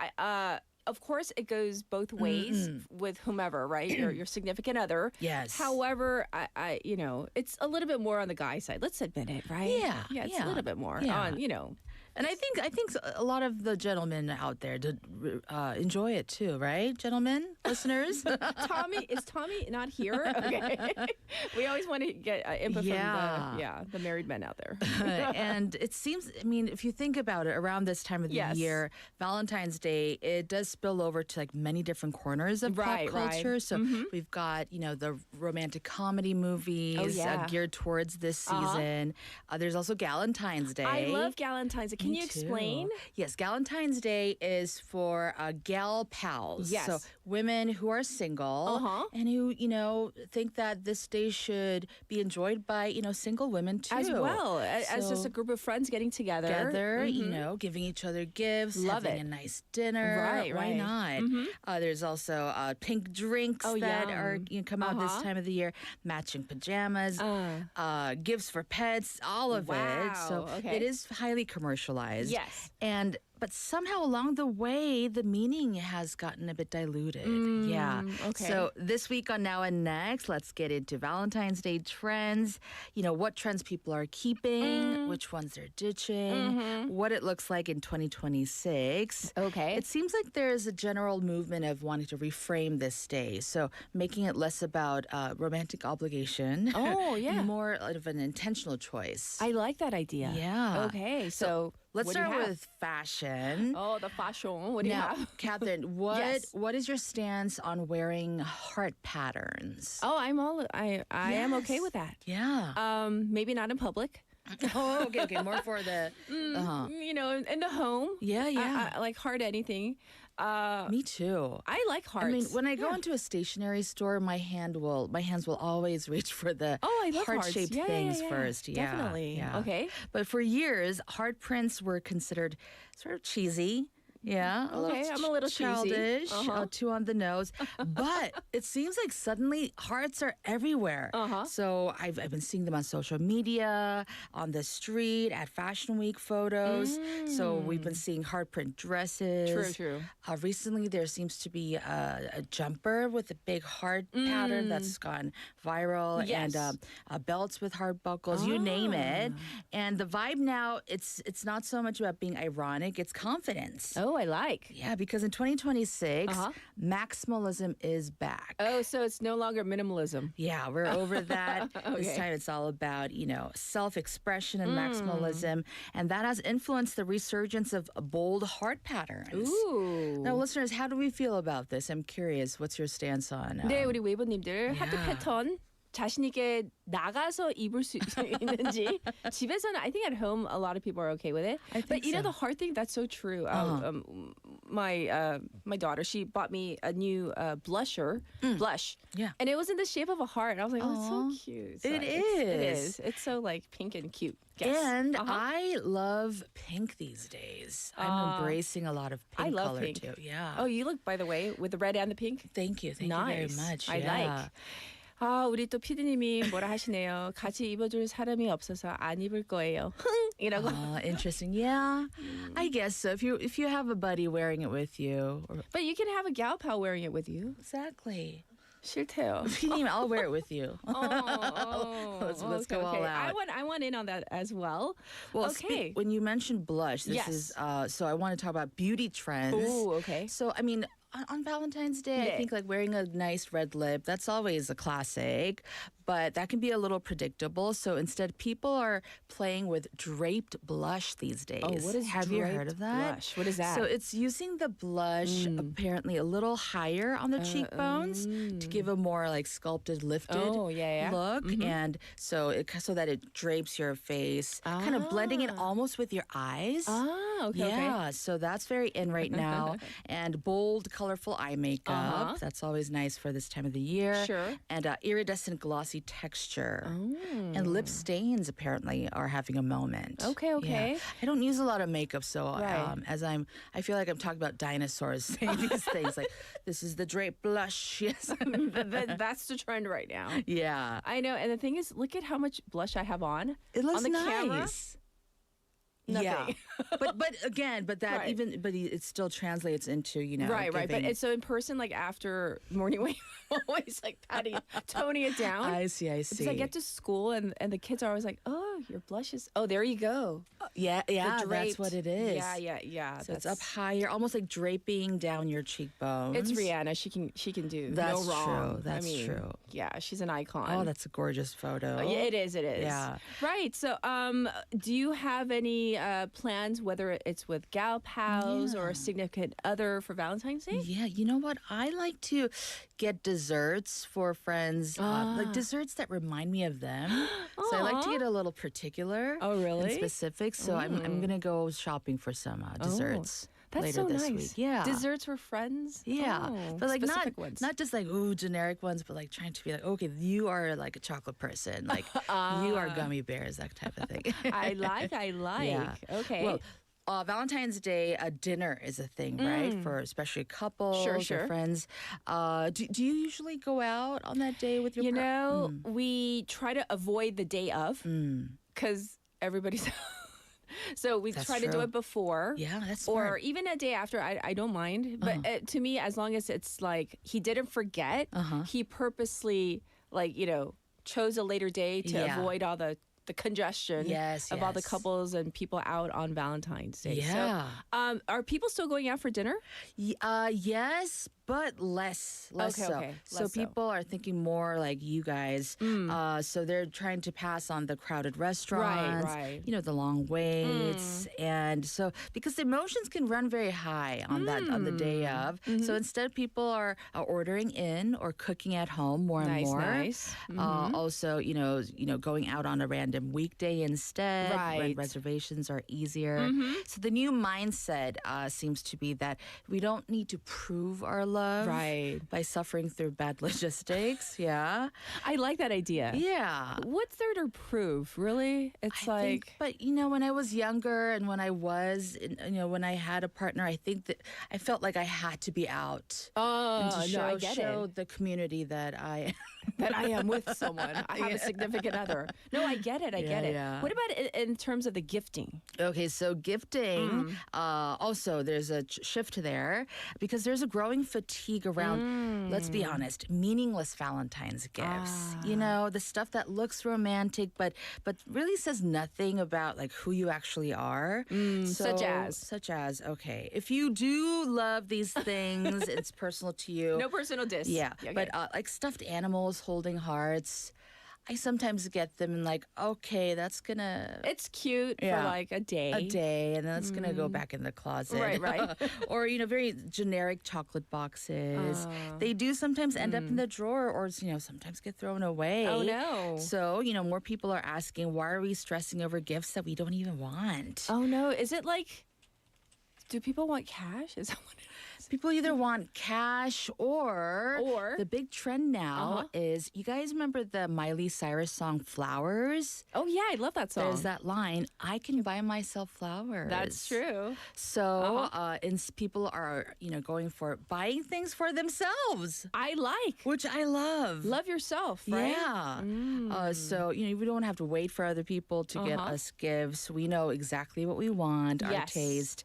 Of course, it goes both ways with whomever, right? Your significant other. Yes. However, I it's a little bit more on the guy side. Let's admit it, right? Yeah, It's a little bit more yeah. on, And I think a lot of the gentlemen out there enjoy it too, right, gentlemen, listeners? Is Tommy not here? Okay. We always want to get input from the married men out there. And it seems, I mean, if you think about it, around this time of the Yes. year, Valentine's Day, it does spill over to like many different corners of Right, pop culture. right. So we've got, the romantic comedy movies geared towards this season. There's also Galentine's Day. I love Galentine's. Can you Me explain? too. Yes, Galentine's Day is for gal pals. Yes. So women who are single and who, think that this day should be enjoyed by, single women too. As well, as just So- a group of friends getting together. Giving each other gifts, Love having it. a nice dinner. Right, Why right. not? There's also pink drinks that yum. are come out this time of the year, matching pajamas, gifts for pets, all of it. So Wow, okay. it is highly commercialized. Yes. But somehow along the way, the meaning has gotten a bit diluted. Yeah. okay. So this week on Now and Next, let's get into Valentine's Day trends. What trends people are keeping, which ones they're ditching, what it looks like in 2026. Okay. It seems like there's a general movement of wanting to reframe this day. So making it less about romantic obligation. Oh, yeah. More of an intentional choice. I like that idea. Yeah. Okay, so Let's what do you start have? with fashion. Oh, the fashion. What do you Now, have? Catherine, Yes. what is your stance on wearing heart patterns? Oh, I am okay Yes. with that. Yeah. Maybe not in public. Oh, okay. More for the. In the home. Yeah. I like heart anything. Me too. I like hearts. I mean, when I go into a stationery store, my hands will always reach for the I love hearts. heart-shaped Yeah, things yeah. first. Yeah, Definitely. Yeah. Okay. But for years, heart prints were considered sort of cheesy. Yeah, Okay, I'm a little cheesy. childish, Uh-huh. too on the nose. But it seems like suddenly hearts are everywhere. So I've been seeing them on social media, on the street, at Fashion Week photos. So we've been seeing heart print dresses. True. Recently, there seems to be a jumper with a big heart pattern that's gone viral, Yes. and belts with heart buckles. You name it. And the vibe now, it's not so much about being ironic; it's confidence. Oh, I like. Yeah, because in 2026, maximalism is back. Oh, so it's no longer minimalism. Yeah, we're over that. This Okay. time it's all about, self-expression and maximalism. And that has influenced the resurgence of bold heart patterns. Ooh. Now, listeners, how do we feel about this? I'm curious. What's your stance on 네, 우리 웨이버님들 하트 yeah. 패턴 자신 있게 나가서 입을 수 있는지 집에서는 I think at home a lot of people are okay with it. I But think you know so. the hard thing that's so true. My daughter, she bought me a new blush, Yeah. and it was in the shape of a heart. I was like, oh, it's so cute. So It It is. is. It's so like pink and cute. Yes. And I love pink these days. I'm embracing a lot of pink I love color pink. too. Yeah. Oh, you look, by the way, with the red and the pink. Thank you. Thank Nice. you very much. I yeah. like. 우리 또 피디님이 뭐라 하시네요. 같이 입어줄 사람이 없어서 안 입을 거예요. 이라고. Interesting. Yeah. I guess so. If you have a buddy wearing it with you. But you can have a gal pal wearing it with you. Exactly. 싫대요. Pidim, I'll wear it with you. Let's go all out. I want in on that as well. Well, okay. when you mentioned blush, this Yes. is so I want to talk about beauty trends. Ooh, okay. So I mean, on Valentine's Day, I 네. think like wearing a nice red lip, that's always a classic, but that can be a little predictable. So instead, people are playing with draped blush these days. Oh, what is Have you heard draped of that? blush? What is that? So it's using the blush apparently a little higher on the cheekbones to give a more like sculpted, lifted look, and so that it drapes your face, kind of blending it almost with your eyes. Okay. Yeah, so that's very in right now. And bold colorful eye makeup. That's always nice for this time of the year. Sure. And iridescent glossy texture. And lip stains apparently are having a moment. Okay. Yeah. I don't use a lot of makeup, so Right. I feel like I'm talking about dinosaurs saying these things. Like, this is the drape blush. Yes. That's the trend right now. Yeah. I know. And the thing is, look at how much blush I have on. It looks on the nice. camera. Nothing. Yeah. but that Right. it still translates into, Right. But giving- it's so in person, like after morning wake, I'm always like toning it down. I see. Because I get to school and the kids are always like, "Oh, your blush is. Oh, there you go." Yeah, that's draped- what it is. Yeah. So it's up higher, almost like draping down your cheekbones. It's Rihanna. She can do That's no wrong. true. That's true. Yeah, she's an icon. Oh, that's a gorgeous photo. Yeah, it is. Yeah. Right. So, do you have any plans, whether it's with gal pals or a significant other for Valentine's Day? Yeah, you know what? I like to get desserts for friends, like desserts that remind me of them. So I like to get a little particular. Oh, really? And specific. So I'm gonna go shopping for some desserts. That's later so this nice. week. Yeah. Desserts for friends? Yeah, Oh, but like specific ones. not just like generic ones, but like trying to be like, okay, you are like a chocolate person, like you are gummy bears, that type of thing. I like. Yeah. Okay. Well, Valentine's Day, dinner is a thing, right? For especially couples Sure. or friends. Do you usually go out on that day with your we try to avoid the day of because everybody's so we That's try to do true. it before. Yeah, that's Or smart. even a day after, I don't mind. But to me, as long as it's like he didn't forget, he purposely chose a later day to Yeah. avoid all the congestion Yes, of all the yes. couples and people out on Valentine's Day. Yeah. So, are people still going out for dinner? Yes, but less Okay, so. okay, So less so. people are thinking more like you guys. So they're trying to pass on the crowded restaurants, right. the long waits, and so because the emotions can run very high on on the day of. So instead, people are ordering in or cooking at home more and more. Nice. Also, going out on a random weekday instead, when Right. reservations are easier. So the new mindset seems to be that we don't need to prove our love Right. by suffering through bad logistics. Yeah. I like that idea. Yeah. What's there to prove? Really? It's I like. think, but when I was younger and when I was, when I had a partner, I think that I felt like I had to be out and to no, I get show it. the community that I That I am with someone. I have a significant other. No, I get it. I get it. yeah. What about in terms of the gifting? Okay, so gifting, also there's a shift there because there's a growing fatigue around, let's be honest, meaningless Valentine's gifts. The stuff that looks romantic but really says nothing about like who you actually are. Such as? Okay, if you do love these things, it's personal to you. No personal diss. Yeah, Okay. but like stuffed animals holding hearts, I sometimes get them and like, okay, that's gonna It's cute for Yeah. like a day. and then it's gonna go back in the closet. Right. Or very generic chocolate boxes. They do sometimes end up in the drawer, or sometimes get thrown away. Oh, no. So more people are asking, why are we stressing over gifts that we don't even want? Oh, no. Is it like, do people want cash? Is that what it is? People either want cash or the big trend now is, you guys remember the Miley Cyrus song Flowers? Oh, yeah. I love that song. There's that line, I can buy myself flowers. That's true. So people are, going for buying things for themselves. I like. Which I love. Love yourself, right? Yeah. So, we don't have to wait for other people to get us gifts. We know exactly what we want, our Yes. taste.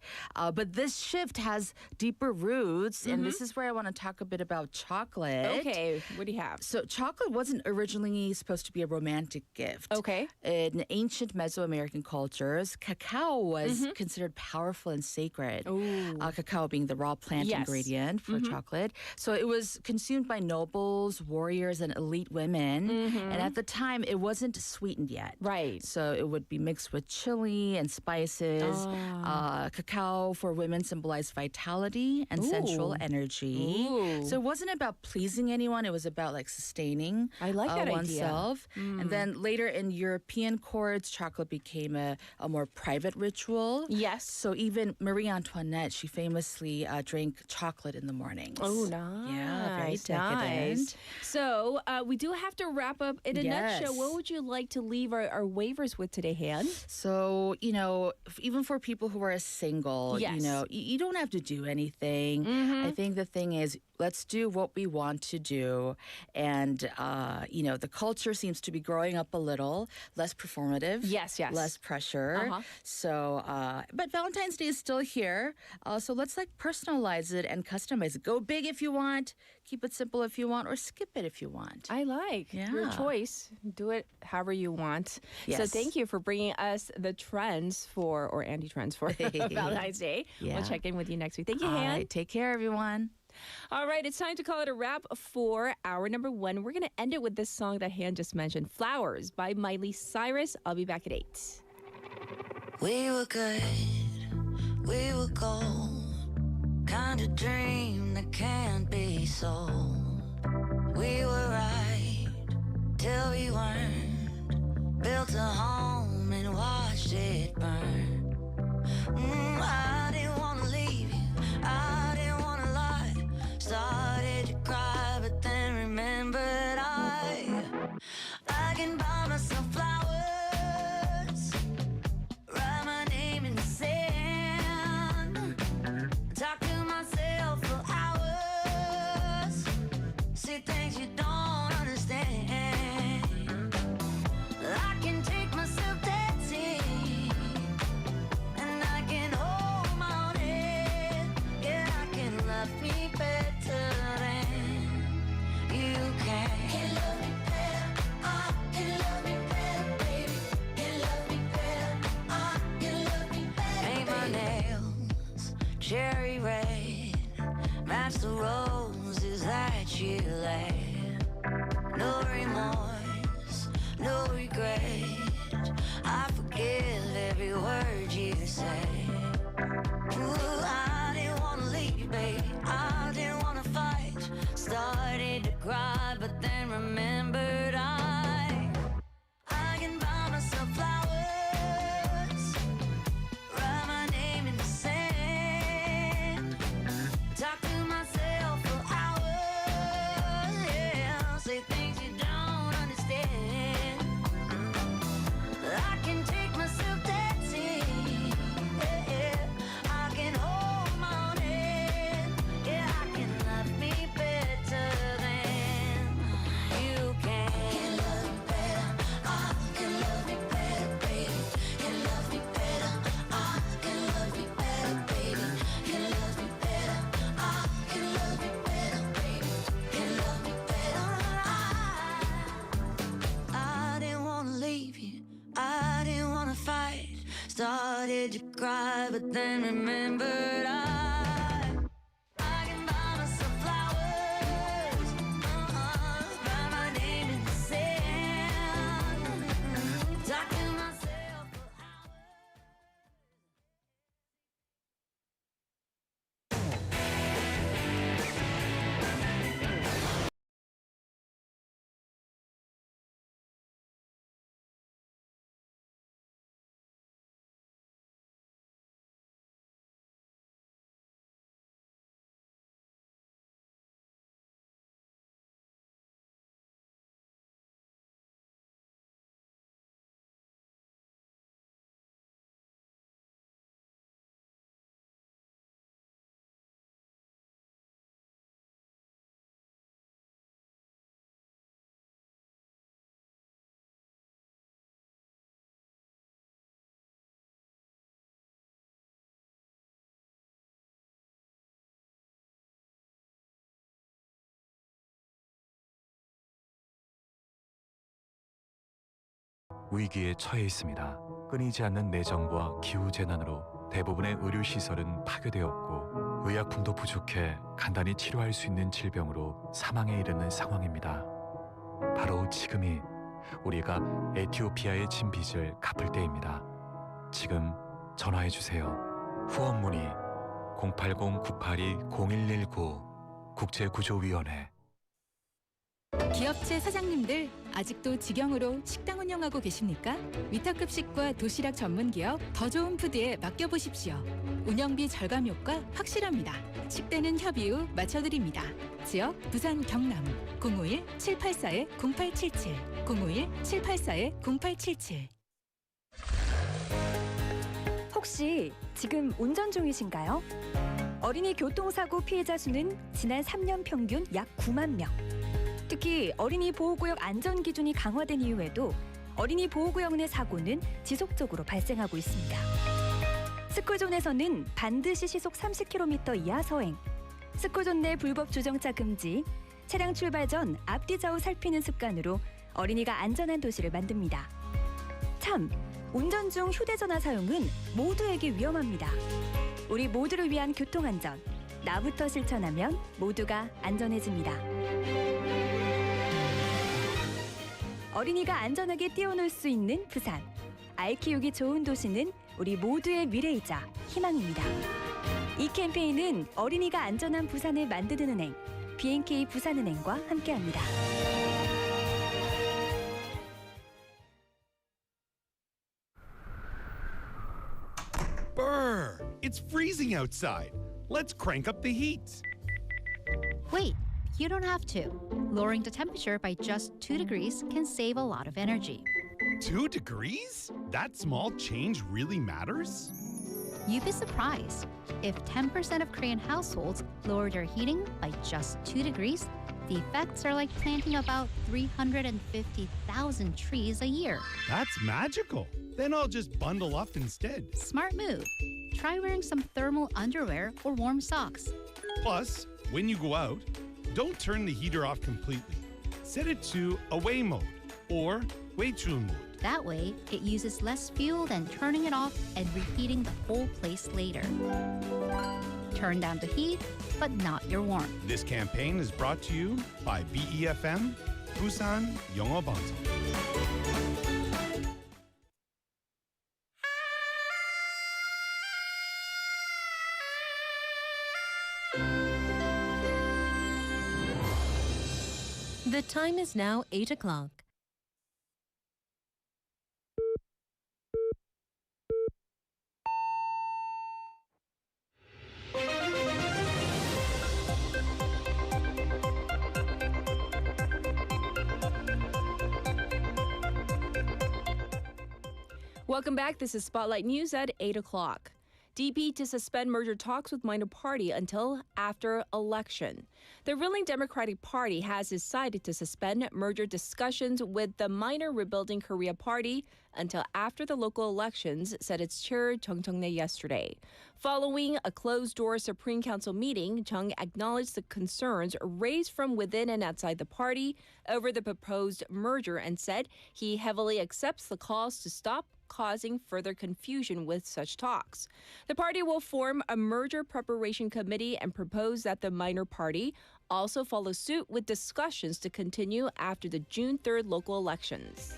But this shift has deeper roots, and this is where I want to talk a bit about chocolate. Okay. What do you have? So chocolate wasn't originally supposed to be a romantic gift. Okay. In ancient Mesoamerican cultures, cacao was considered powerful and sacred. Cacao being the raw plant Yes. ingredient for chocolate. So it was consumed by nobles, warriors, and elite women. And at the time, it wasn't sweetened yet. Right. So it would be mixed with chili and spices. Cacao for women symbolized vitality. harmony and sensual Ooh. energy. Ooh. So it wasn't about pleasing anyone. It was about like sustaining I like that oneself. idea. And then later in European courts, chocolate became a more private ritual. Yes. So even Marie Antoinette, she famously drank chocolate in the mornings. Oh, nice. Yeah, very nice. decadent. So we do have to wrap up in a nutshell. What would you like to leave our waivers with today, Han? So, even for people who are single, Yes. you don't have to do anything. I think the thing is, let's do what we want to do. And, the culture seems to be growing up a little, less performative. Yes. Less pressure. So, but Valentine's Day is still here. So let's personalize it and customize it. Go big if you want, keep it simple if you want, or skip it if you want. I like your Yeah. choice. Do it however you want. So Yes. thank you for bringing us the trends or anti-trends for Valentine's Day. Yeah. We'll check in with you next week. Thank you, All Han. right, take care, everyone. All right, it's time to call it a wrap for hour number 1. We're going to end it with this song that Han just mentioned, Flowers by Miley Cyrus. I'll be back at 8. We were good, we were gold, kind of dream that can't be sold. We were right till we weren't, built a home and watched it burn. I didn't want to leave you, I didn't want to lie, started to cry but then remembered I can buy myself flowers, write my name in the sand, talk to myself for hours, see things you don't understand. I can take myself dancing, and I can hold my own head. Yeah, I can love me better than you can. Can love me better, I can love me better, baby. Can love me better, I can love me better. Paint my nails cherry red, match the roses that you laid. No remorse, no regret, I forgive every word you say. Ooh, I didn't want to leave, babe, I didn't want to fight, started to cry but then remembered I can buy myself flowers, write my name in the sand, talk to myself for hours, yeah, say things you don't understand. I can take myself dancing, yeah, I can hold my own head, yeah, I can love me better than you can. Can love me better, I can love me better, baby. Can love me better, I can love me better, baby. Can love me better, I can love me better, baby. Can love me better, I didn't want to leave you, I didn't want to fight, started to cry but then remembered I can buy myself flowers, write my name in the sand, talk to myself for hours. 위기에 처해 있습니다. 끊이지 않는 내정과 기후재난으로 대부분의 의료시설은 파괴되었고 의약품도 부족해 간단히 치료할 수 있는 질병으로 사망에 이르는 상황입니다. 바로 지금이 우리가 에티오피아에 진 빚을 갚을 때입니다. 지금 전화해주세요. 후원 문의 080-982-0119 국제구조위원회. 기업체 사장님들 아직도 직영으로 식당 운영하고 계십니까? 위탁급식과 도시락 전문기업 더 좋은 푸드에 맡겨보십시오. 운영비 절감 효과 확실합니다. 식대는 협의 후 맞춰드립니다. 지역 부산 경남 051-784-0877 051-784-0877. 혹시 지금 운전 중이신가요? 어린이 교통사고 피해자 수는 지난 3년 평균 약 9만 명. 특히 어린이 보호구역 안전 기준이 강화된 이후에도 어린이 보호구역 내 사고는 지속적으로 발생하고 있습니다. 스쿨존에서는 반드시 시속 30km 이하 서행, 스쿨존 내 불법 주정차 금지, 차량 출발 전 앞뒤 좌우 살피는 습관으로 어린이가 안전한 도시를 만듭니다. 참, 운전 중 휴대전화 사용은 모두에게 위험합니다. 우리 모두를 위한 교통안전, 나부터 실천하면 모두가 안전해집니다. 어린이가 안전하게 뛰어놀 수 있는 부산. 아이 키우기 좋은 도시는 우리 모두의 미래이자 희망입니다. 이 캠페인은 어린이가 안전한 부산을 만드는 은행, B&K 부산은행과 함께합니다. Brr! It's freezing outside. Let's crank up the heat. Wait, you don't have to. Lowering the temperature by just 2 degrees can save a lot of energy. 2 degrees? That small change really matters? You'd be surprised. If 10% of Korean households lower their heating by just 2 degrees, the effects are like planting about 350,000 trees a year. That's magical. Then I'll just bundle up instead. Smart move. Try wearing some thermal underwear or warm socks. Plus, when you go out, don't turn the heater off completely. Set it to away mode or 외출 mode. That way, it uses less fuel than turning it off and reheating the whole place later. Turn down the heat, but not your warmth. This campaign is brought to you by BEFM, Busan 영어방송. The time is now 8 o'clock. Welcome back. This is Spotlight News at 8 o'clock. DP to suspend merger talks with minor party until after election. The ruling Democratic Party has decided to suspend merger discussions with the minor Rebuilding Korea Party until after the local elections, said its chair Chung Chung-nae yesterday. Following a closed-door Supreme Council meeting, Chung acknowledged the concerns raised from within and outside the party over the proposed merger and said he heavily accepts the calls to stop causing further confusion with such talks. The party will form a merger preparation committee and propose that the minor party also follow suit with discussions to continue after the June 3rd local elections.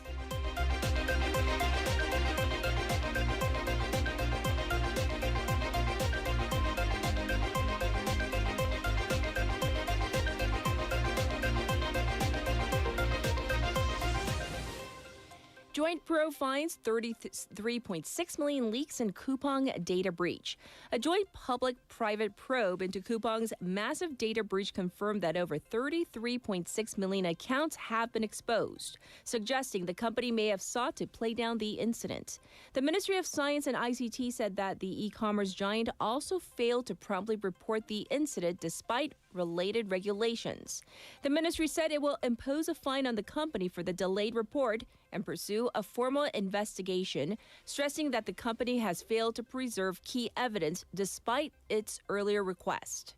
Joint Pro finds 33.6 million leaks in Coupang data breach. A joint public-private probe into Coupang's massive data breach confirmed that over 33.6 million accounts have been exposed, suggesting the company may have sought to play down the incident. The Ministry of Science and ICT said that the e-commerce giant also failed to promptly report the incident despite related regulations. The ministry said it will impose a fine on the company for the delayed report and pursue a formal investigation, stressing that the company has failed to preserve key evidence despite its earlier request.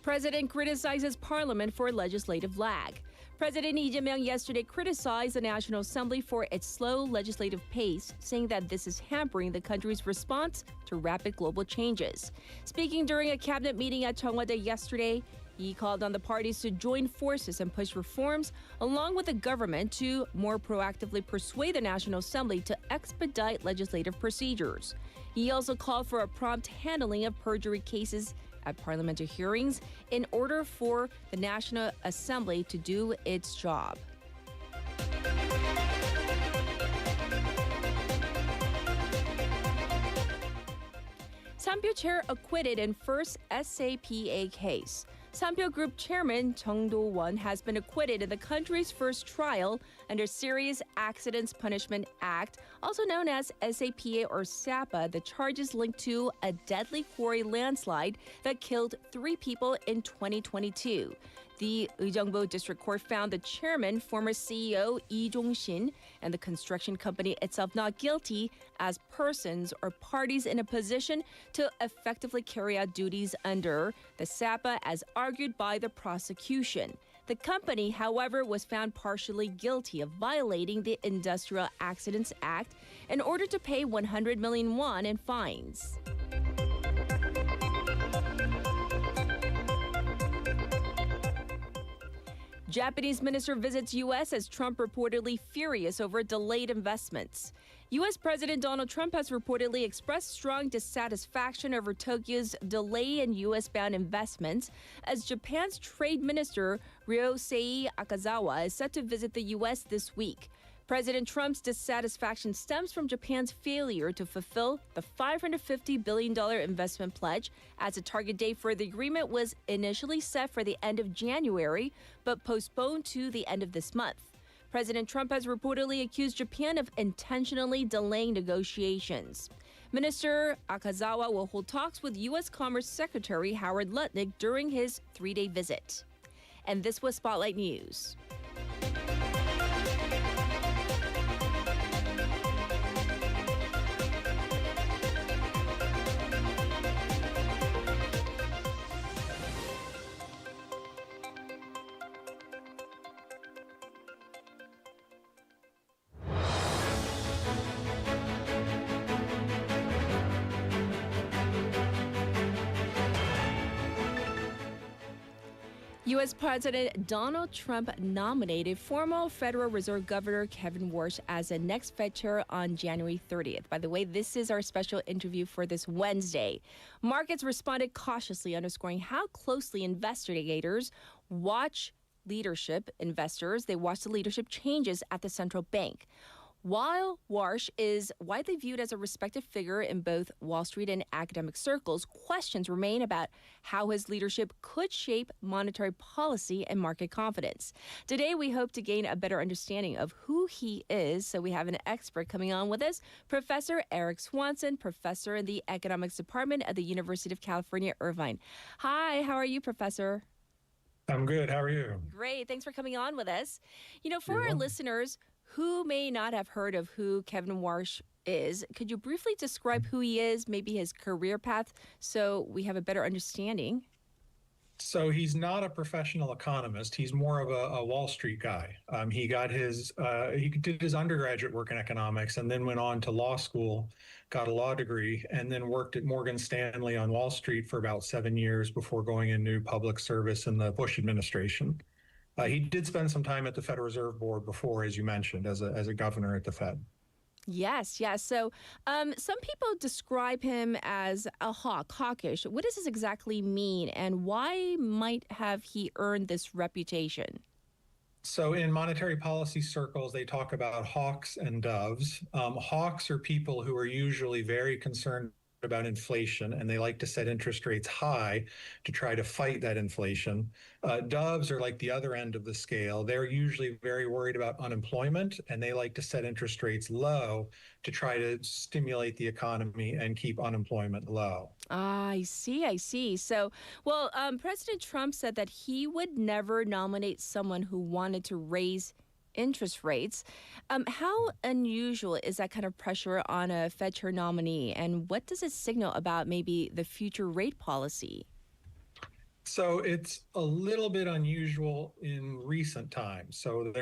President criticizes parliament for legislative lag. President Lee Jae-myung yesterday criticized the National Assembly for its slow legislative pace, saying that this is hampering the country's response to rapid global changes. Speaking during a cabinet meeting at Cheongwade yesterday, He called on the parties to join forces and push reforms, along with the government, to more proactively persuade the National Assembly to expedite legislative procedures. He also called for a prompt handling of perjury cases at parliamentary hearings in order for the National Assembly to do its job. Sampyo chair acquitted in first SAPA case. Sampyo Group Chairman Chung Do-won has been acquitted in the country's first trial under Serious Accidents Punishment Act, also known as SAPA or SAPA, the charges linked to a deadly quarry landslide that killed 3 people in 2022. The Ujeongbu District Court found the chairman, former CEO Lee Jong-shin, and the construction company itself not guilty as persons or parties in a position to effectively carry out duties under the SAPA as argued by the prosecution. The company, however, was found partially guilty of violating the Industrial Accidents Act in order to pay 100 million won in fines. Japanese minister visits U.S. as Trump reportedly furious over delayed investments. U.S. President Donald Trump has reportedly expressed strong dissatisfaction over Tokyo's delay in U.S.-bound investments, as Japan's trade minister Ryosei Akazawa is set to visit the U.S. this week. President Trump's dissatisfaction stems from Japan's failure to fulfill the $550 billion investment pledge, as the target date for the agreement was initially set for the end of January, but postponed to the end of this month. President Trump has reportedly accused Japan of intentionally delaying negotiations. Minister Akazawa will hold talks with U.S. Commerce Secretary Howard Lutnick during his 3-day visit. And this was Spotlight News. U.S. President Donald Trump nominated former Federal Reserve Governor Kevin Warsh as the next Fed chair on January 30th. By the way, this is our special interview for this Wednesday. Markets responded cautiously, underscoring how closely investigators watch leadership the leadership changes at the central bank. While Warsh is widely viewed as a respected figure in both Wall Street and academic circles, questions remain about how his leadership could shape monetary policy and market confidence. Today, we hope to gain a better understanding of who he is, so we have an expert coming on with us, Professor Eric Swanson, professor in the Economics Department at the University of California, Irvine. Hi, how are you, Professor? I'm good. How are you? Great. Thanks for coming on with us. For our listeners who may not have heard of who Kevin Warsh is, could you briefly describe who he is, maybe his career path, so we have a better understanding? So he's not a professional economist. He's more of a Wall Street guy. He did his undergraduate work in economics and then went on to law school, got a law degree, and then worked at Morgan Stanley on Wall Street for about 7 years before going into public service in the Bush administration. He did spend some time at the Federal Reserve Board before, as you mentioned, as a governor at the Fed. Yes. So some people describe him as a hawkish. What does this exactly mean, and why might have he earned this reputation? So in monetary policy circles, they talk about hawks and doves. Hawks are people who are usually very concerned about inflation, and they like to set interest rates high to try to fight that inflation. Doves are like the other end of the scale. They're usually very worried about unemployment, and they like to set interest rates low to try to stimulate the economy and keep unemployment low. I see. So, President Trump said that he would never nominate someone who wanted to raise interest rates. How unusual is that kind of pressure on a Fed chair nominee, and what does it signal about maybe the future rate policy? So it's a little bit unusual in recent times. So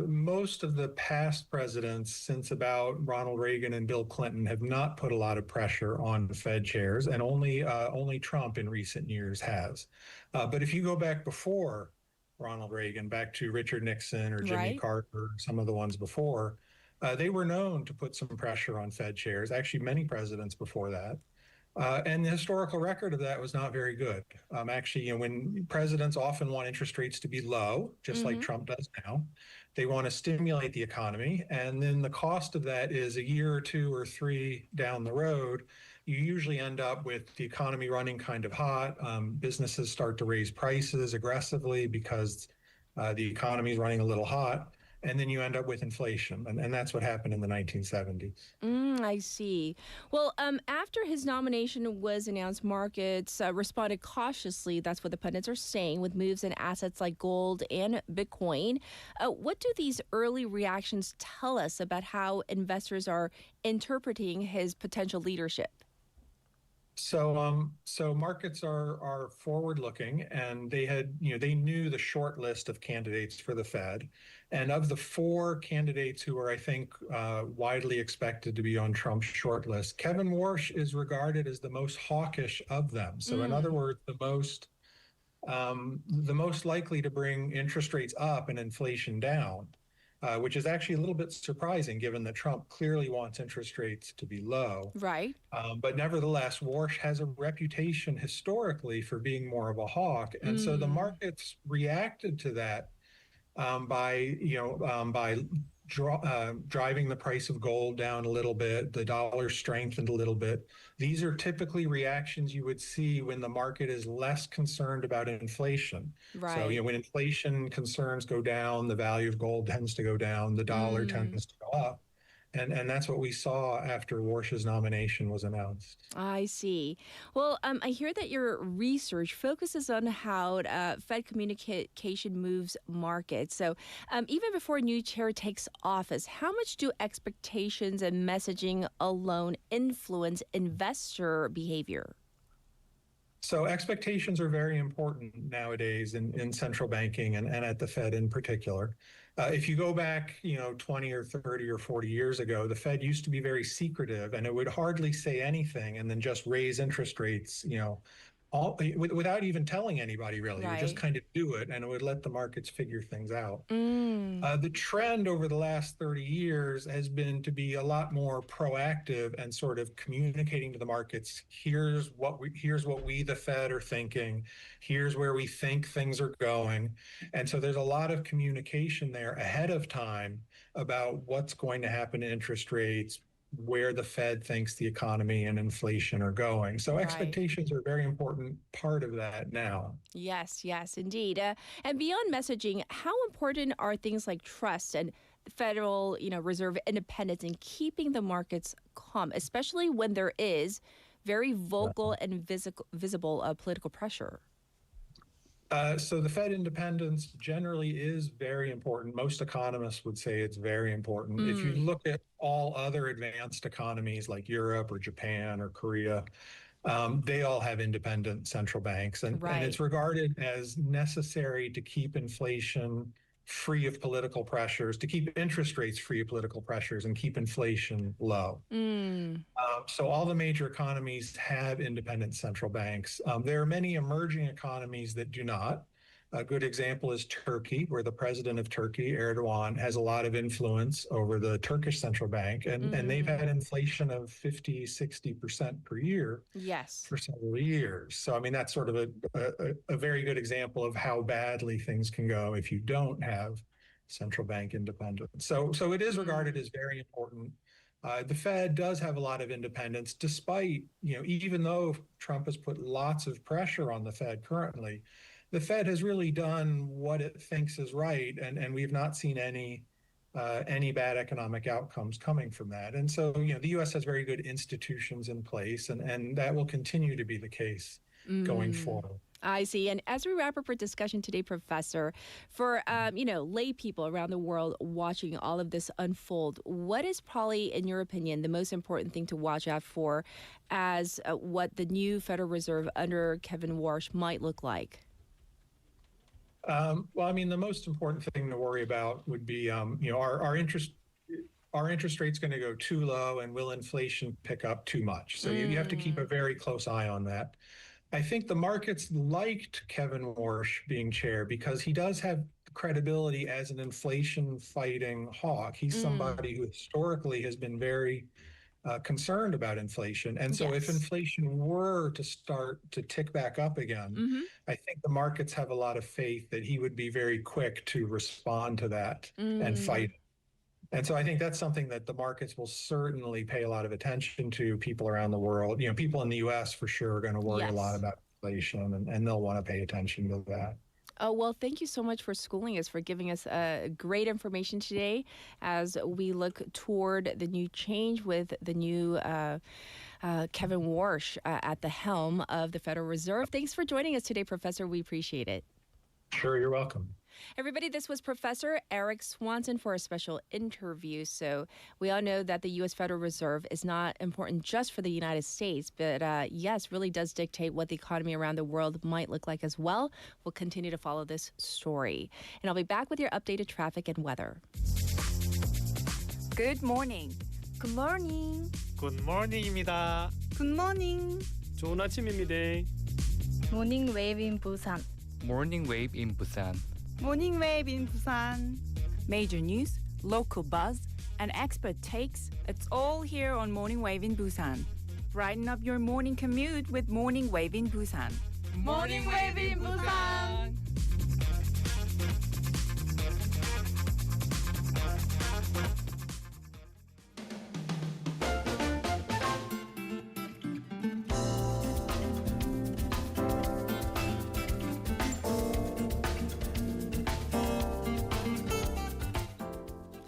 most of the past presidents since about Ronald Reagan and Bill Clinton have not put a lot of pressure on the Fed chairs, and only Trump in recent years has. But if you go back before Ronald Reagan, back to Richard Nixon or Jimmy Carter, some of the ones before, they were known to put some pressure on Fed chairs, actually many presidents before that. And the historical record of that was not very good. Actually, when presidents often want interest rates to be low, just like Trump does now, they want to stimulate the economy. And then the cost of that is a year or two or three down the road, you usually end up with the economy running kind of hot. Businesses start to raise prices aggressively because the economy is running a little hot. And then you end up with inflation. And that's what happened in the 1970s. I see. Well, after his nomination was announced, markets responded cautiously. That's what the pundits are saying, with moves in assets like gold and Bitcoin. What do these early reactions tell us about how investors are interpreting his potential leadership? So markets are forward-looking, and they knew the short list of candidates for the Fed, and of the four candidates who are, I think, widely expected to be on Trump's short list, Kevin Warsh is regarded as the most hawkish of them. So, in other words, the most likely to bring interest rates up and inflation down. Which is actually a little bit surprising given that Trump clearly wants interest rates to be low. Right. But nevertheless, Warsh has a reputation historically for being more of a hawk. And so the markets reacted to that by driving the price of gold down a little bit. The dollar strengthened a little bit. These are typically reactions you would see when the market is less concerned about inflation. Right. So, when inflation concerns go down, the value of gold tends to go down, the dollar tends to go up. And that's what we saw after Warsh's nomination was announced. I see. Well, I hear that your research focuses on how Fed communication moves markets. So even before a new chair takes office, how much do expectations and messaging alone influence investor behavior? So expectations are very important nowadays in central banking and at the Fed in particular. If you go back, 20 or 30 or 40 years ago, the Fed used to be very secretive, and it would hardly say anything and then just raise interest rates, without even telling anybody, really. It would just kind of do it, and it would let the markets figure things out. The trend over the last 30 years has been to be a lot more proactive and sort of communicating to the markets, here's what we, the Fed, are thinking, here's where we think things are going. And so there's a lot of communication there ahead of time about what's going to happen to interest rates, where the Fed thinks the economy and inflation are going. So expectations are a very important part of that now. Yes, indeed. And beyond messaging, how important are things like trust and Federal, Reserve independence in keeping the markets calm, especially when there is very vocal and visible political pressure? So the Fed independence generally is very important. Most economists would say it's very important. If you look at all other advanced economies like Europe or Japan or Korea, they all have independent central banks. And it's regarded as necessary to keep inflation free of political pressures, to keep interest rates free of political pressures, and keep inflation low. So all the major economies have independent central banks. There are many emerging economies that do not. A good example is Turkey, where the president of Turkey, Erdogan, has a lot of influence over the Turkish central bank, and they've had inflation of 50, 60% per year for several years. So, I mean, that's sort of a very good example of how badly things can go if you don't have central bank independence. So it is regarded as very important. The Fed does have a lot of independence, despite, even though Trump has put lots of pressure on the Fed currently, the Fed has really done what it thinks is right, and we've not seen any bad economic outcomes coming from that. And so, the U.S. has very good institutions in place, and that will continue to be the case going forward. I see. And as we wrap up our discussion today, Professor, for lay people around the world watching all of this unfold, what is probably, in your opinion, the most important thing to watch out for as what the new Federal Reserve under Kevin Warsh might look like? Well, I mean, the most important thing to worry about would be, our interest rate's going to go too low, and will inflation pick up too much? So you have to keep a very close eye on that. I think the markets liked Kevin Warsh being chair because he does have credibility as an inflation-fighting hawk. He's somebody who historically has been very concerned about inflation. And so if inflation were to start to tick back up again, I think the markets have a lot of faith that he would be very quick to respond to that and fight it. And so I think that's something that the markets will certainly pay a lot of attention to. People around the world, people in the U.S. for sure are going to worry a lot about inflation, and they'll want to pay attention to that. Oh, well, thank you so much for schooling us, for giving us great information today as we look toward the new change with the new Kevin Warsh at the helm of the Federal Reserve. Thanks for joining us today, Professor. We appreciate it. Sure, you're welcome. Everybody, this was Professor Eric Swanson for a special interview. So we all know that the U.S. Federal Reserve is not important just for the United States, but yes, really does dictate what the economy around the world might look like as well. We'll continue to follow this story. And I'll be back with your updated traffic and weather. Good morning. Good morning. Good morning입니다. Good morning. 좋은 아침입니다. Morning wave in Busan. Morning wave in Busan. Morning wave in Busan. Major news, local buzz, and expert takes. It's all here on Morning Wave in Busan. Brighten up your morning commute with Morning Wave in Busan. Morning wave in Busan.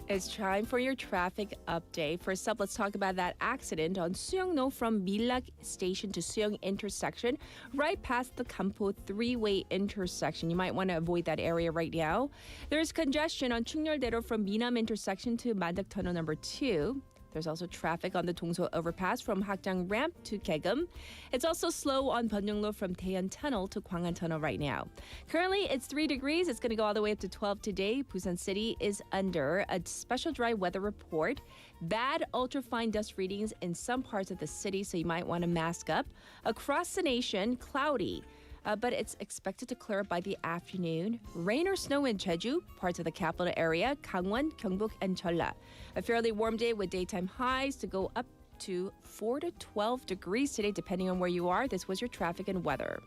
It's time for your traffic update. First up, let's talk about that accident on Suyeong-no from Millak Station to Suyeong intersection, right past the Kampo three-way intersection. You might want to avoid that area right now. There's congestion on Chungyeoldaero from Minam intersection to Mandak Tunnel number 2. There's also traffic on the Dongso overpass from Hakjang ramp to Kaegum. It's also slow on Byeonglo from Taeyeon Tunnel to Gwangan Tunnel right now. Currently, it's 3 degrees. It's going to go all the way up to 12 today. Busan City is under a special dry weather report. Bad ultrafine dust readings in some parts of the city, so you might want to mask up. Across the nation, cloudy. But it's expected to clear up by the afternoon. Rain or snow in Jeju, parts of the capital area, Gangwon, Gyeongbuk, and Jeolla. A fairly warm day with daytime highs to go up to 4 to 12 degrees today, depending on where you are. This was your traffic and weather.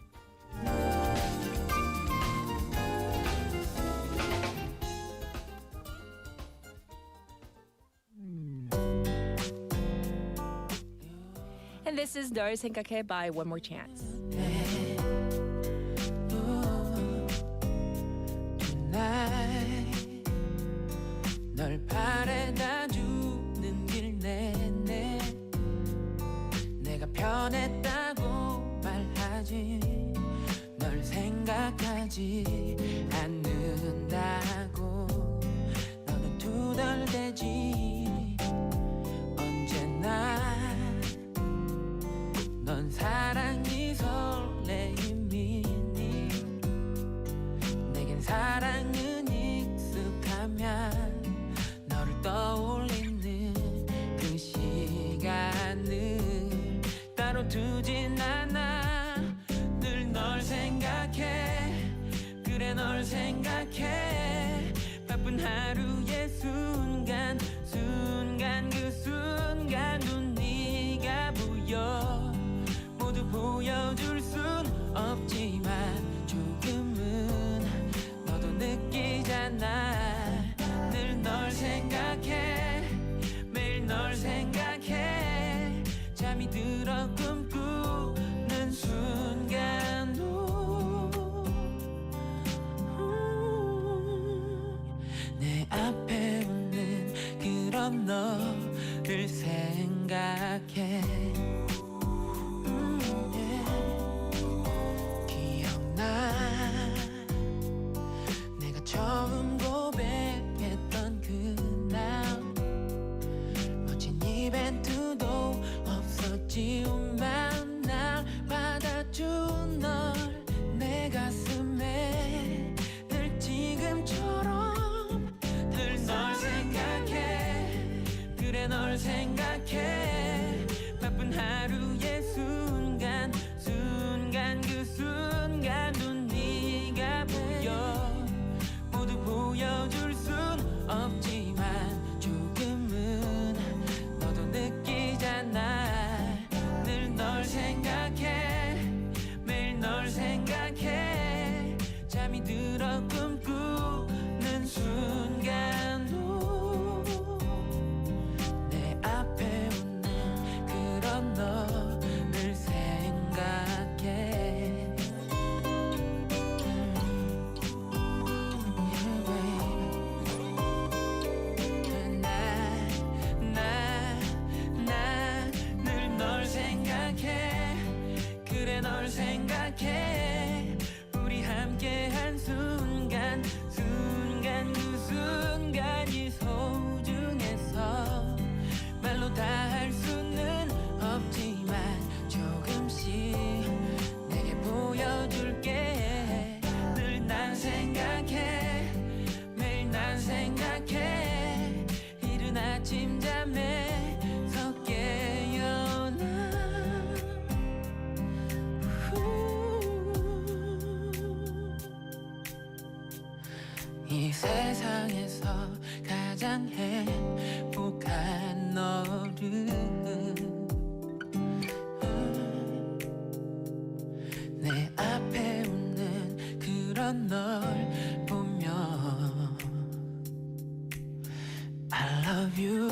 And this is 널 생각해 by One More Chance. 널 바래다 주는 길 내내 내가 편했다고 말하지 널 생각하지 않는다고 너는 투덜대지 언제나 넌 사랑이 설레임이니 내겐 사랑은 익숙하면 떠올리는 그 시간을 따로 두진 않아 늘 널 생각해 그래 널 생각해 바쁜 하루의 순간 그 순간도 네가 보여 모두 보여줄 순 없지만 조금은 너도 느끼잖아 널 생각해 매일 널 생각해 잠이 들어 꿈꾸는 순간도 내 앞에 있는 그런 너를 생각해 기억나 이 세상에서 가장 행복한 너를 내 앞에 웃는 그런 널 보며 I love you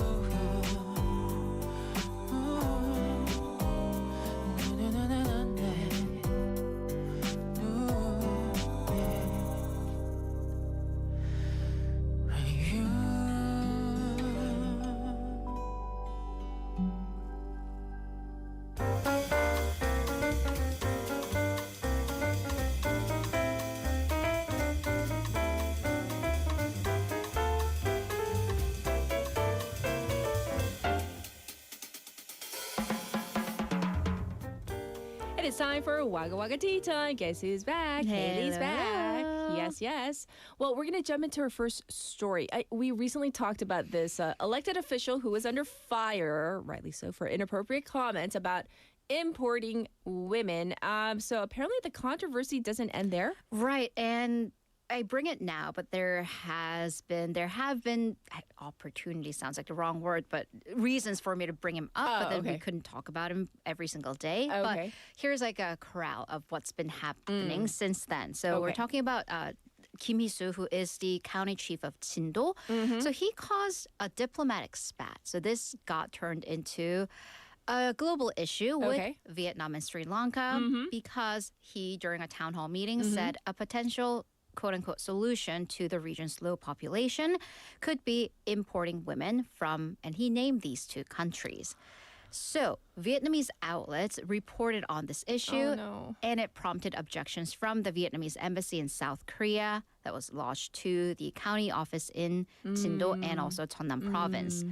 It is time for Wagga Wagga Tea Time. Guess who's back? Haley's back. Yes, yes. Well, we're going to jump into our first story. We recently talked about this elected official who was under fire, rightly so, for inappropriate comments about importing women. So apparently the controversy doesn't end there. Right, and I bring it now, but there have been opportunities sounds like the wrong word, but reasons for me to bring him up, but then we couldn't talk about him every single day. But here's like a corral of what's been happening since then. So we're talking about Kim Hee-soo, who is the county chief of Jindo. So he caused a diplomatic spat. So this got turned into a global issue with Vietnam and Sri Lanka because he, during a town hall meeting, said a potential quote-unquote solution to the region's low population could be importing women from, and he named these two countries. So Vietnamese outlets reported on this issue, and it prompted objections from the Vietnamese embassy in South Korea that was lodged to the county office in Jindo and also Jeonnam province.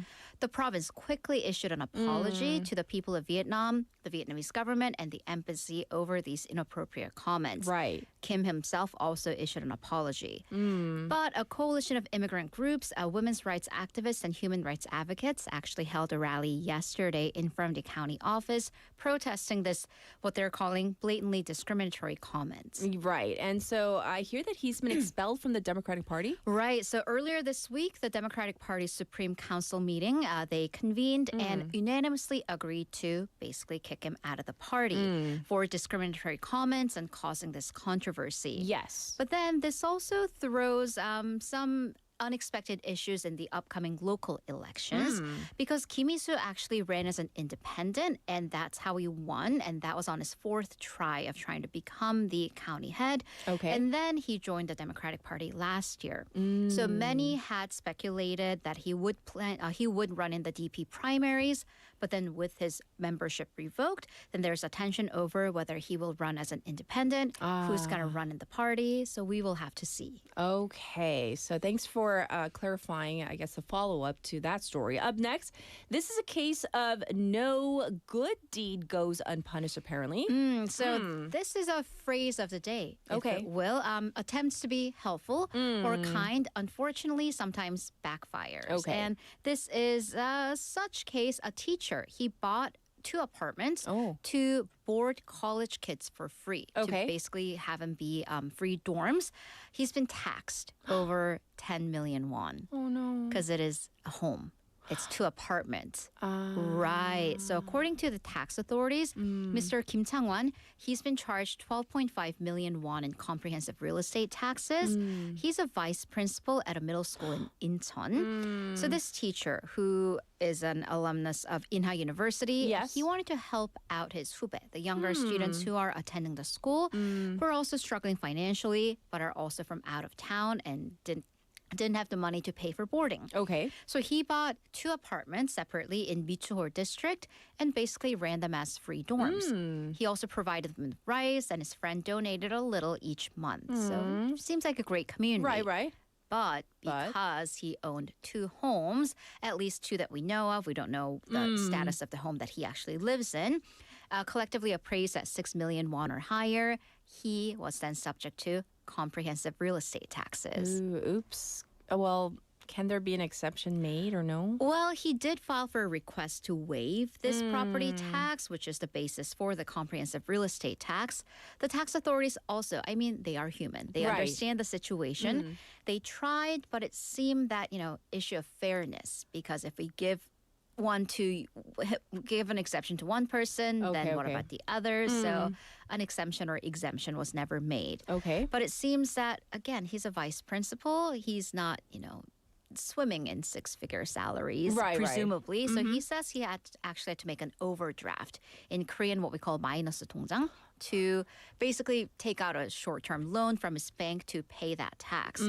The province quickly issued an apology to the people of Vietnam, the Vietnamese government, and the embassy over these inappropriate comments. Right. Kim himself also issued an apology. But a coalition of immigrant groups, women's rights activists, and human rights advocates actually held a rally yesterday in front of the county office protesting this, what they're calling blatantly discriminatory comments. Right. And so I hear that he's been expelled from the Democratic Party. Right. So earlier this week, the Democratic Party's Supreme Council meeting, they convened and unanimously agreed to basically kick him out of the party for discriminatory comments and causing this controversy. Yes. But then this also throws some unexpected issues in the upcoming local elections because Kim Hee-soo actually ran as an independent, and that's how he won, and that was on his fourth try of trying to become the county head. And then he joined the Democratic Party last year. So many had speculated that he would run in the DP primaries, but then with his membership revoked, then there's a tension over whether he will run as an independent, who's going to run in the party. So we will have to see. Okay, so thanks for clarifying, I guess, a follow-up to that story. Up next, this is a case of no good deed goes unpunished, apparently. So this is a phrase of the day, if it will. Attempts to be helpful or kind, unfortunately, sometimes backfires. And this is such case, a teacher. He bought 2 apartments to board college kids for free, to basically have them be free dorms. He's been taxed over 10 million won. Oh, no. Because it is a home. It's 2 apartments. Right. So according to the tax authorities, Mr. Kim Chang-won, he's been charged 12.5 million won in comprehensive real estate taxes. He's a vice principal at a middle school in Incheon. So this teacher, who is an alumnus of Inha University, he wanted to help out his 후배, the younger students who are attending the school, who are also struggling financially, but are also from out of town and didn't have the money to pay for boarding. So he bought 2 apartments separately in Michuhor district and basically ran them as free dorms. He also provided them with rice, and his friend donated a little each month. So it seems like a great community. Right. But because he owned 2 homes, at least 2 that we know of, we don't know the status of the home that he actually lives in, collectively appraised at 6 million won or higher, he was then subject to comprehensive real estate taxes. Oops. Well, Can there be an exception made or no? Well, he did file for a request to waive this property tax, which is the basis for the comprehensive real estate tax. The tax authorities also, I mean, they are human. They Right. understand the situation. They tried, but it seemed that, issue of fairness, because if we give an exception to one person, then what about the others? So an exemption or exemption was never made. Okay. But it seems that, again, he's a vice principal. He's not, swimming in six-figure salaries, Right. presumably. So he says he actually had to make an overdraft. In Korean, what we call 마이너스 통장, to basically take out a short-term loan from his bank to pay that tax.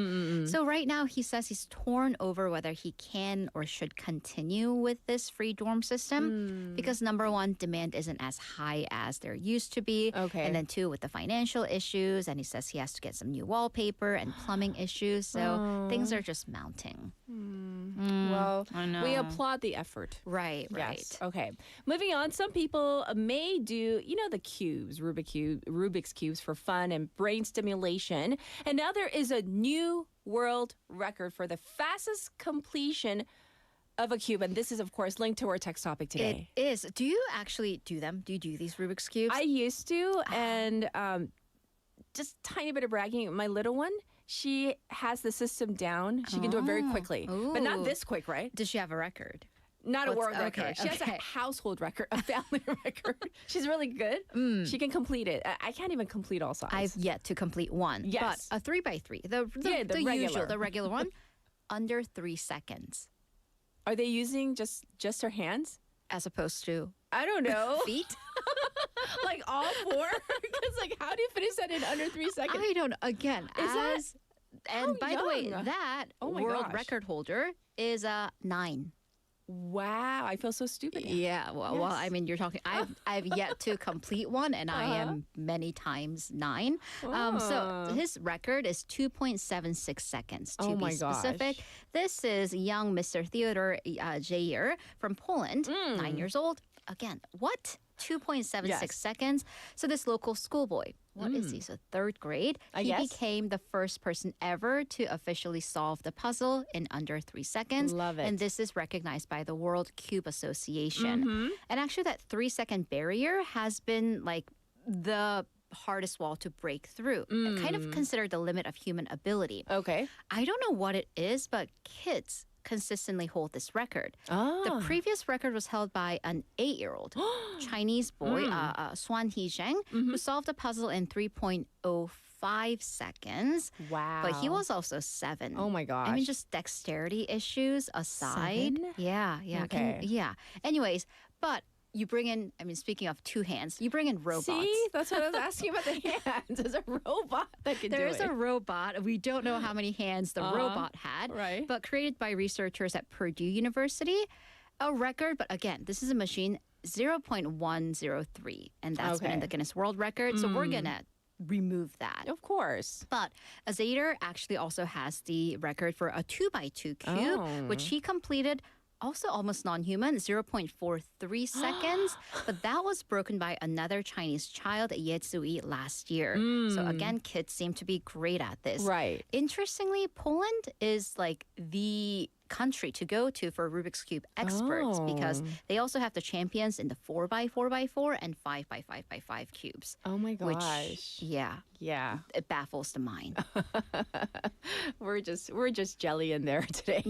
So right now, he says he's torn over whether he can or should continue with this free dorm system because, number one, demand isn't as high as there used to be. Okay. And then, two, with the financial issues, and he says he has to get some new wallpaper and plumbing issues. So things are just mounting. Well, I know. we applaud the effort. Right. Yes. Okay. Moving on, some people may do, the cubes, Rubik's Cubes for fun and brain stimulation. And now there is a new world record for the fastest completion of a cube. And this is, of course, linked to our text topic today. It is. Do you actually do them? Do you do these Rubik's Cubes? I used to, and just tiny bit of bragging, my little one, she has the system down. She can do it very quickly, but not Ooh. this quick, right? Does she have a record? Not a What's- world record. okay, She has a household record, a family record. She's really good. She can complete it. I can't even complete all sides. I've yet to complete one. Yes. But a 3x3, the regular. usual, the regular one, under 3 seconds. Are they using just her hands? As opposed to I don't know. feet? Like all four? Because how do you finish that in under 3 seconds? I don't know. Again, and by the way, young? that Oh my world gosh. record holder is 9. Wow, I feel so stupid. Yeah, well, Yes. I mean, you're talking. I've yet to complete one, and I am many times 9. So his record is 2.76 seconds to Oh be my specific. gosh. This is young Mr. Theodore Jair from Poland, 9 years old. Again, what? 2.76 Yes. seconds. So this local schoolboy, what is he? So 3rd grade. I He guess. became the first person ever to officially solve the puzzle in under 3 seconds. Love it. And this is recognized by the World Cube Association. And actually, that 3-second barrier has been like the hardest wall to break through. Kind of considered the limit of human ability. Okay. I don't know what it is, but kids consistently hold this record. Ah. The previous record was held by an 8-year-old Chinese boy, Swan Hezheng, who solved the puzzle in 3.05 seconds. Wow. But he was also 7. Oh my gosh. I mean, just dexterity issues aside. 7? Yeah. Okay. Yeah. Anyways, but you bring in, I mean, speaking of 2 hands, you bring in robots. See, that's what I was asking about the hands. There's a robot that can do it. There is a robot. We don't know how many hands the robot had, right. but created by researchers at Purdue University. A record, but again, this is a machine 0.103, and that's been in Okay. the Guinness World Record. So we're gonna remove that. Of course. But Azader actually also has the record for a 2x2 cube, Oh. which he completed. Also almost non-human, 0.43 seconds. But that was broken by another Chinese child, Ye Zui, last year. So again, kids seem to be great at this. Right. Interestingly, Poland is like the country to go to for Rubik's Cube experts because they also have the champions in the 4x4x4 and 5x5x5 cubes. Oh my gosh. Which, yeah, Yeah. it baffles the mind. We're just jelly in there today.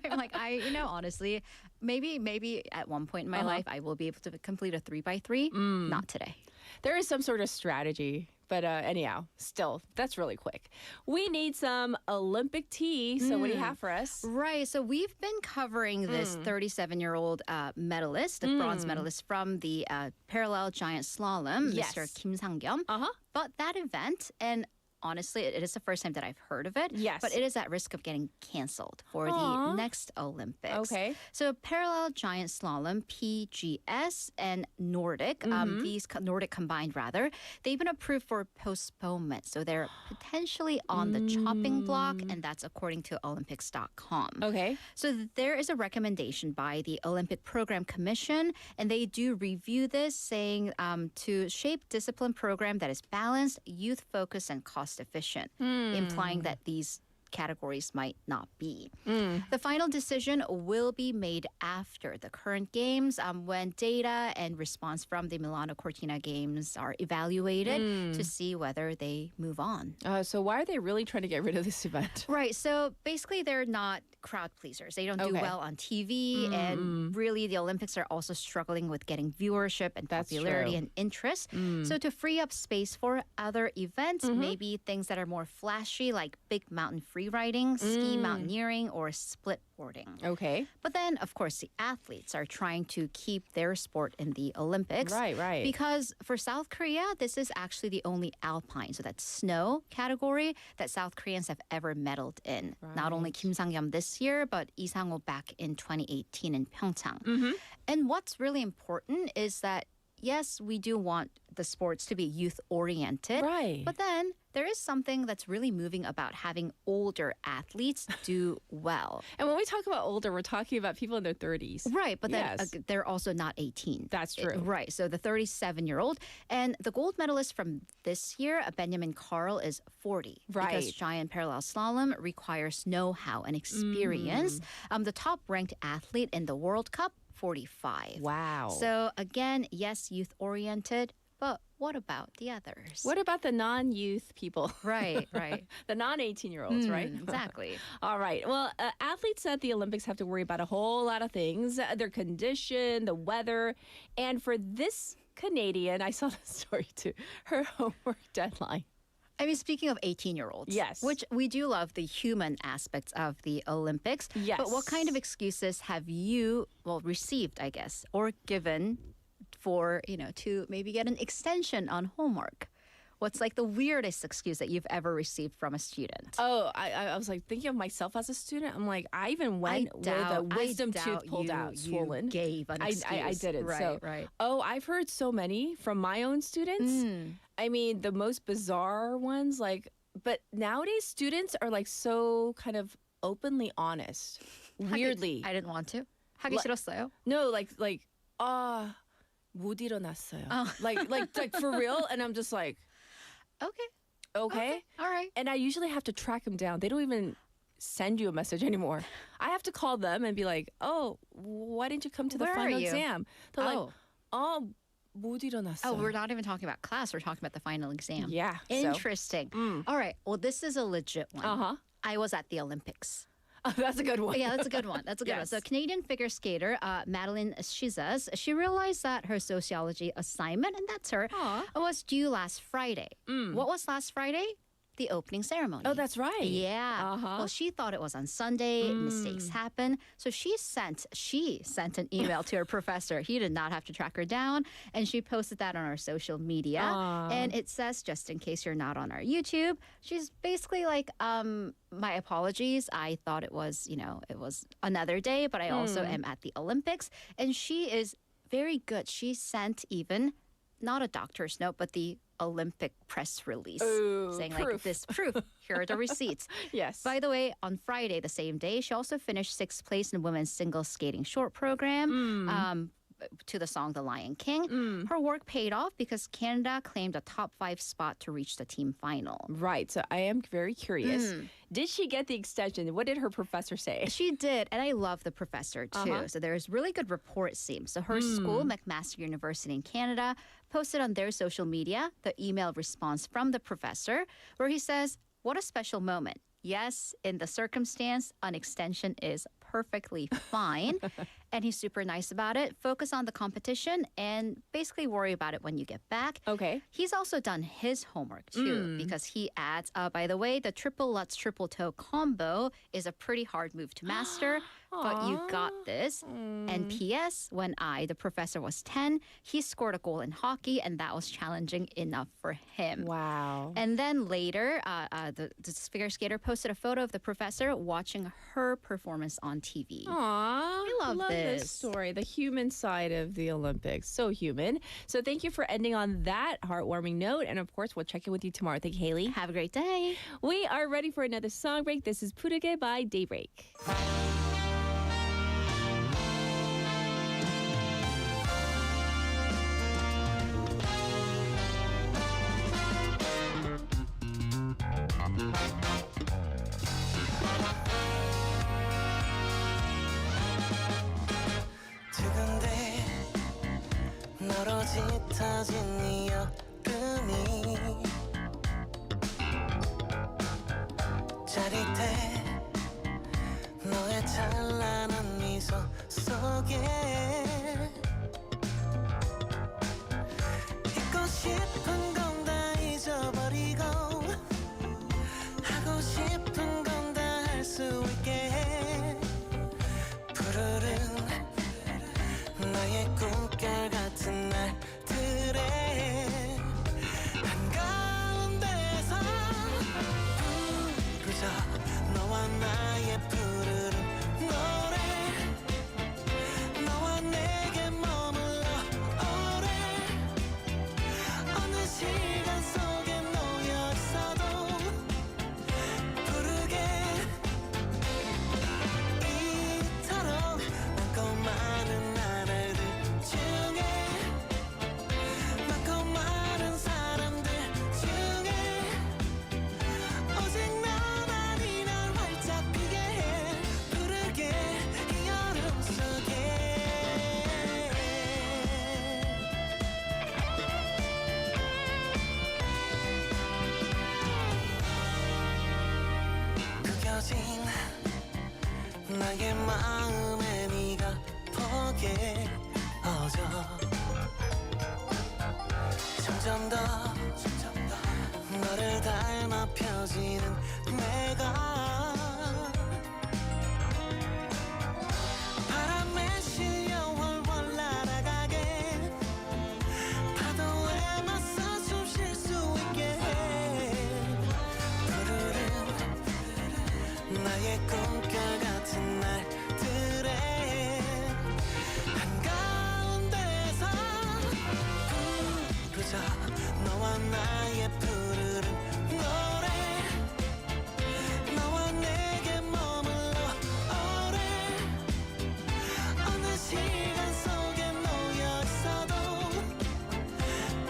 I'm like, honestly, maybe at one point in my life, I will be able to complete a 3x3. Not today. There is some sort of strategy. But anyhow, still, that's really quick. We need some Olympic tea. So what do you have for us? Right. So we've been covering this 37-year-old medalist, the bronze medalist from the parallel giant slalom, Yes. Mr. Kim Sang-gyum. Uh-huh. But that event, and honestly, it is the first time that I've heard of it. Yes. But it is at risk of getting canceled for the next Olympics. Okay. So parallel giant slalom, PGS, and Nordic, these Nordic combined rather, they've been approved for postponement. So they're potentially on the chopping block, and that's according to Olympics.com. Okay. So there is a recommendation by the Olympic Program Commission, and they do review this, saying to shape discipline program that is balanced, youth-focused, and cost-efficient, implying that these categories might not be. The final decision will be made after the current games when data and response from the Milano Cortina games are evaluated to see whether they move on. So why are they really trying to get rid of this event? Right. So basically, they're not crowd pleasers. They don't do well on TV. And really, the Olympics are also struggling with getting viewership and popularity and interest. So to free up space for other events, maybe things that are more flashy, like big mountain free riding, ski mountaineering, or split boarding. Okay. But then, of course, the athletes are trying to keep their sport in the Olympics. Right. Because for South Korea, this is actually the only alpine, so that's snow category that South Koreans have ever medaled in. Not only Kim Sang-yeom this year, but Lee Sang-ho back in 2018 in Pyeongchang. And what's really important is that, yes, we do want the sports to be youth-oriented. Right. But then there is something that's really moving about having older athletes do well. And when we talk about older, we're talking about people in their 30s. Right, but then they're also not 18. That's true. Right, so the 37-year-old. And the gold medalist from this year, Benjamin Carl, is 40. Right. Because giant parallel slalom requires know-how and experience. The top-ranked athlete in the World Cup, 45. Wow. So again, yes, youth-oriented, but what about the others? What about the non-youth people? Right. The non-18-year-olds, right? Exactly. All right. Well, athletes at the Olympics have to worry about a whole lot of things. Their condition, the weather. And for this Canadian, I saw the story too, her homework deadline. I mean, speaking of 18-year-olds, yes, which we do love the human aspects of the Olympics. Yes. But what kind of excuses have you, received, I guess, or given for, to maybe get an extension on homework? What's like the weirdest excuse that you've ever received from a student? Oh, I was like thinking of myself as a student. I'm like, I even went with a wisdom tooth pulled out, swollen. You gave an excuse. I didn't. Right. Oh, I've heard so many from my own students. I mean, the most bizarre ones, but nowadays students are like so kind of openly honest. Weirdly. I didn't want to. 하기 싫었어요? No, 못 일어났어요. Like for real. And I'm just like, okay. All right. And I usually have to track them down. They don't even send you a message anymore. I have to call them and be like, oh, why didn't you come to the Where final are you? exam? They're like, 못 일어났어. Oh, we're not even talking about class. We're talking about the final exam. Yeah. Interesting. All right. Well, this is a legit one. I was at the Olympics. Oh, that's a good one. Yeah, that's a good one. Yes. So Canadian figure skater Madeline Shizas, she realized that her sociology assignment, and that's her, was due last Friday. What was last Friday? The opening ceremony. Oh, that's right. Yeah. Well, she thought it was on Sunday. Mistakes happen. So she sent an email to her professor. He did not have to track her down. And she posted that on our social media. And it says, just in case you're not on our YouTube, she's basically like, my apologies. I thought it was, it was another day, but I also am at the Olympics. And she is very good. She sent even, not a doctor's note, but the Olympic press release saying proof. Like this proof. Here are the receipts. Yes. By the way, on Friday, the same day, she also finished 6th place in women's single skating short program. To the song The Lion King. Her work paid off because Canada claimed a top 5 spot to reach the team final. Right. So I am very curious. Did she get the extension? What did her professor say? She did. And I love the professor too. So there's really good rapport, it seems. So her school, McMaster University in Canada, posted on their social media the email response from the professor where he says, what a special moment. Yes, in the circumstance, an extension is perfectly fine. And he's super nice about it. Focus on the competition and basically worry about it when you get back. Okay. He's also done his homework too because he adds, by the way, the triple Lutz triple toe combo is a pretty hard move to master. But you got this. And P.S., when the professor was 10, he scored a goal in hockey, and that was challenging enough for him. Wow. And then later, the figure skater posted a photo of the professor watching her performance on TV. Aww. I love this story, the human side of the Olympics. So human. So thank you for ending on that heartwarming note. And of course, we'll check in with you tomorrow. Thank you, Haley. Have a great day. We are ready for another song break. This is Puruge by Daybreak. 너로 짙어진 이 여름이 짜릿해 너의 찬란한 미소 속에 잊고 싶은 건 다 잊어버리고 하고 싶은 건 다 할 수 있게 해 푸르른 나의 꿈결 같은 날들에 한가운데서 부르자 너와 나의 푸르른 노래 너와 내게 머물러 오래 어느 시간 속에 놓여 있어도 부르게 이토록 많고 많은 나날들 중에 많고 많은 사람들 중에 오직 너만이 날 활짝 피게 해 부르게 이 여름 속에 구겨진 나의 마음에 네가 보게 어져 점점 더 너를 닮아 펴지는 내가 바람에 실려 훨훨 날아가게 파도에 맞서 숨 쉴 수 있게 해 푸르른 나의 꿈결 같은 날들에 한가운데서 부르자 너와 나의 푸르른 노래 너와 내게 머물러 오래 어느 시간 속에 놓여 있어도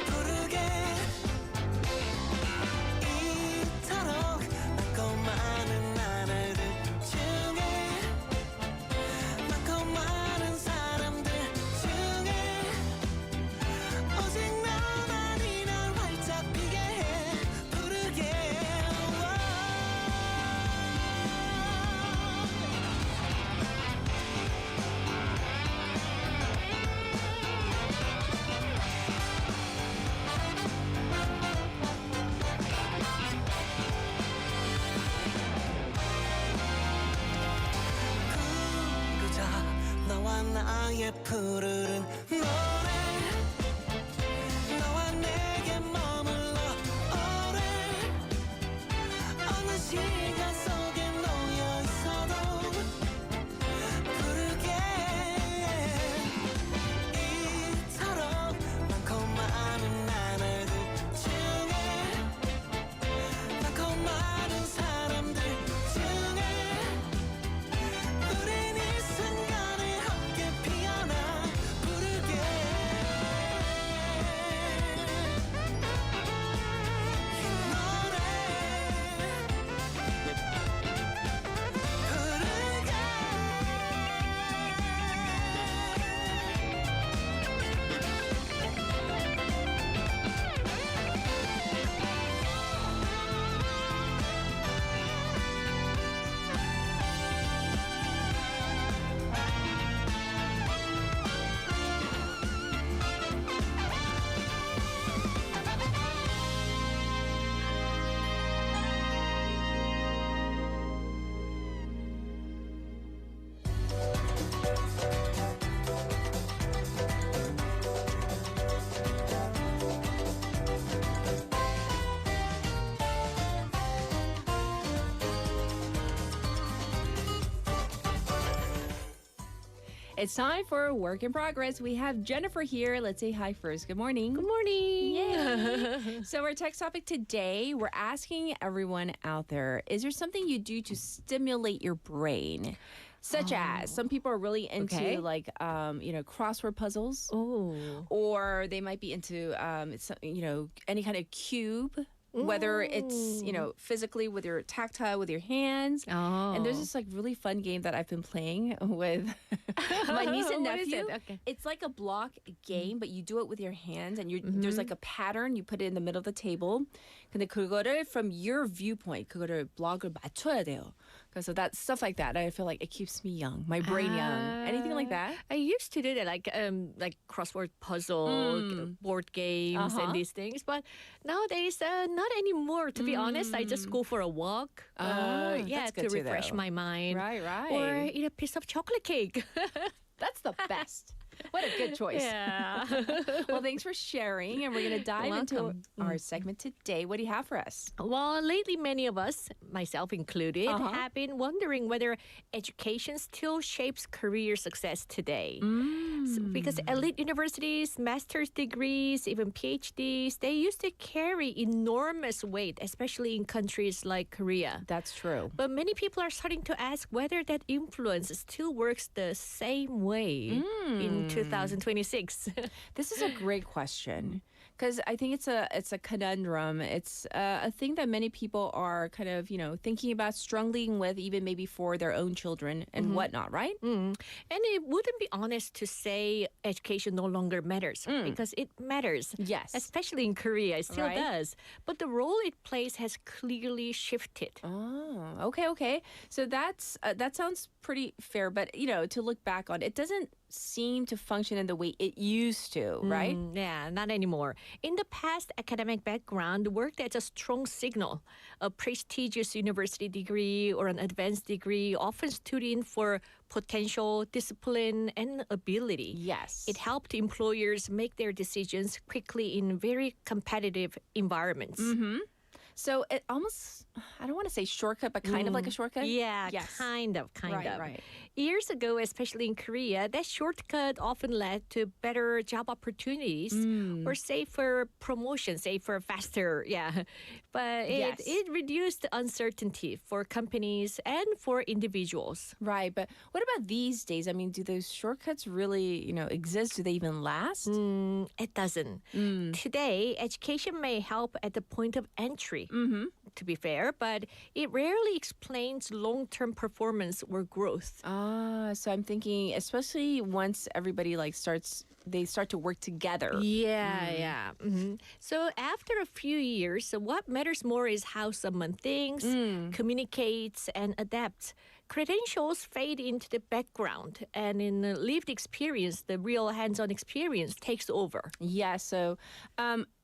부르게 이토록 많고 많은 나날들 중에 많고 많은 사람들 중에 오직 너만이 날 활짝 피게 해 부르게 부르자 너와 나의 푸르른 노래 너와 내게 머물러 오래 어느 시간 속에 놓여 있어도 부르게 이토록 많고 많은 나날들 중에 많고 많은 사람들 중에 우린 이 순간에 함께 피어나 부르게 이 노래 부르게 It's time for Work in Progress. We have Jennifer here. Let's say hi first. Good morning. Good morning. Yay. So our text topic today, we're asking everyone out there, is there something you do to stimulate your brain? Such as some people are really into like crossword puzzles. Oh. Or they might be into any kind of cube whether it's, physically with your tactile, with your hands. And there's this like really fun game that I've been playing with my niece and What is nephew. it? Okay. It's like a block game, but you do it with your hands and there's like a pattern. You put it in the middle of the table. 근데 그거를 from your viewpoint, 그거를 블록을 맞춰야 돼요. So that stuff like that, I feel like it keeps me young, my brain young. Anything like that? I used to do that, like crossword puzzle, board games, and these things. But nowadays, not anymore. To be honest, I just go for a walk. That's to good too, refresh though. my mind. Right. Or eat a piece of chocolate cake. That's the best. What a good choice. Yeah. Well, thanks for sharing. And we're going to dive into our segment today. What do you have for us? Well, lately, many of us, myself included, have been wondering whether education still shapes career success today. Because elite universities, master's degrees, even PhDs, they used to carry enormous weight, especially in countries like Korea. That's true. But many people are starting to ask whether that influence still works the same way in 2026. This is a great question because I think it's a conundrum. It's a thing that many people are kind of, thinking about, struggling with, even maybe for their own children and whatnot, right? And it wouldn't be honest to say education no longer matters because it matters. Yes. Especially in Korea, it still Right. does. But the role it plays has clearly shifted. Oh, okay. So that sounds pretty fair, but to look back on it doesn't seem to function in the way it used to, right? Yeah, not anymore. In the past, academic background worked as a strong signal. A prestigious university degree or an advanced degree often stood in for potential, discipline, and ability. Yes. It helped employers make their decisions quickly in very competitive environments. So it almost, I don't want to say shortcut, but kind of like a shortcut? Yeah, Yes. kind of. Right. Years ago, especially in Korea, that shortcut often led to better job opportunities or safer promotion, faster, But it reduced uncertainty for companies and for individuals. Right, but what about these days? I mean, do those shortcuts really, exist? Do they even last? It doesn't. Today, education may help at the point of entry, to be fair, but it rarely explains long-term performance or growth. So I'm thinking, especially once everybody they start to work together. Yeah. So after a few years, what matters more is how someone thinks, communicates, and adapts. Credentials fade into the background, and in the lived experience, the real hands-on experience takes over. Yeah, so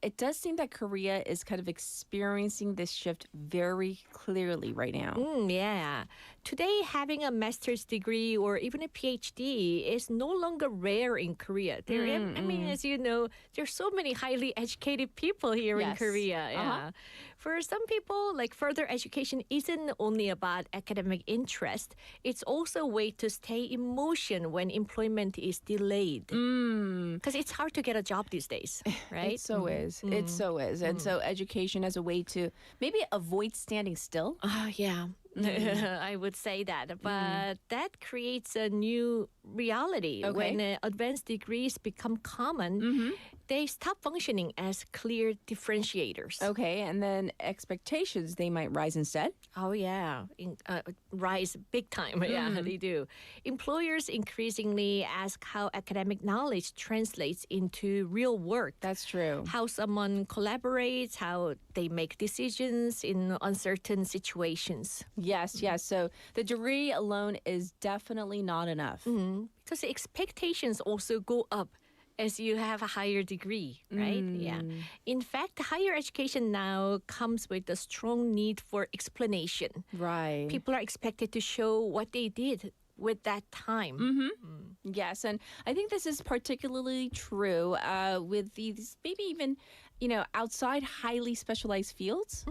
it does seem that Korea is kind of experiencing this shift very clearly right now. Yeah. Today, having a master's degree or even a PhD is no longer rare in Korea. I mean, as you know, there's so many highly educated people here in Yes. Korea. Yeah. For some people, further education isn't only about academic interest. It's also a way to stay in motion when employment is delayed. Because it's hard to get a job these days, right? It so is. It so is. And so education as a way to maybe avoid standing still. Yeah. I would say that. But that creates a new reality. Okay. When advanced degrees become common, they stop functioning as clear differentiators. Okay, and then expectations, they might rise instead. Oh, yeah. Rise big time. Yeah, they do. Employers increasingly ask how academic knowledge translates into real work. That's true. How someone collaborates, how they make decisions in uncertain situations. Yes. So the degree alone is definitely not enough. Because the expectations also go up as you have a higher degree, right? Yeah. In fact, higher education now comes with a strong need for explanation. Right. People are expected to show what they did with that time. Yes, and I think this is particularly true with these maybe even outside highly specialized fields.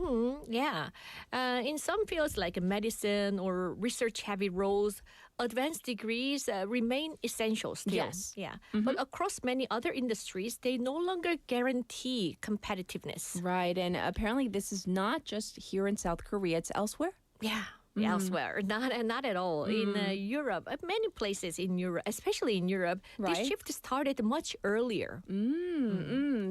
Yeah. In some fields like medicine or research-heavy roles, advanced degrees remain essential still. Yes. Yeah. But across many other industries, they no longer guarantee competitiveness. Right, and apparently this is not just here in South Korea, it's elsewhere. Yeah. elsewhere. Not at all. In Europe, many places in Europe, especially in Europe, this shift started much earlier.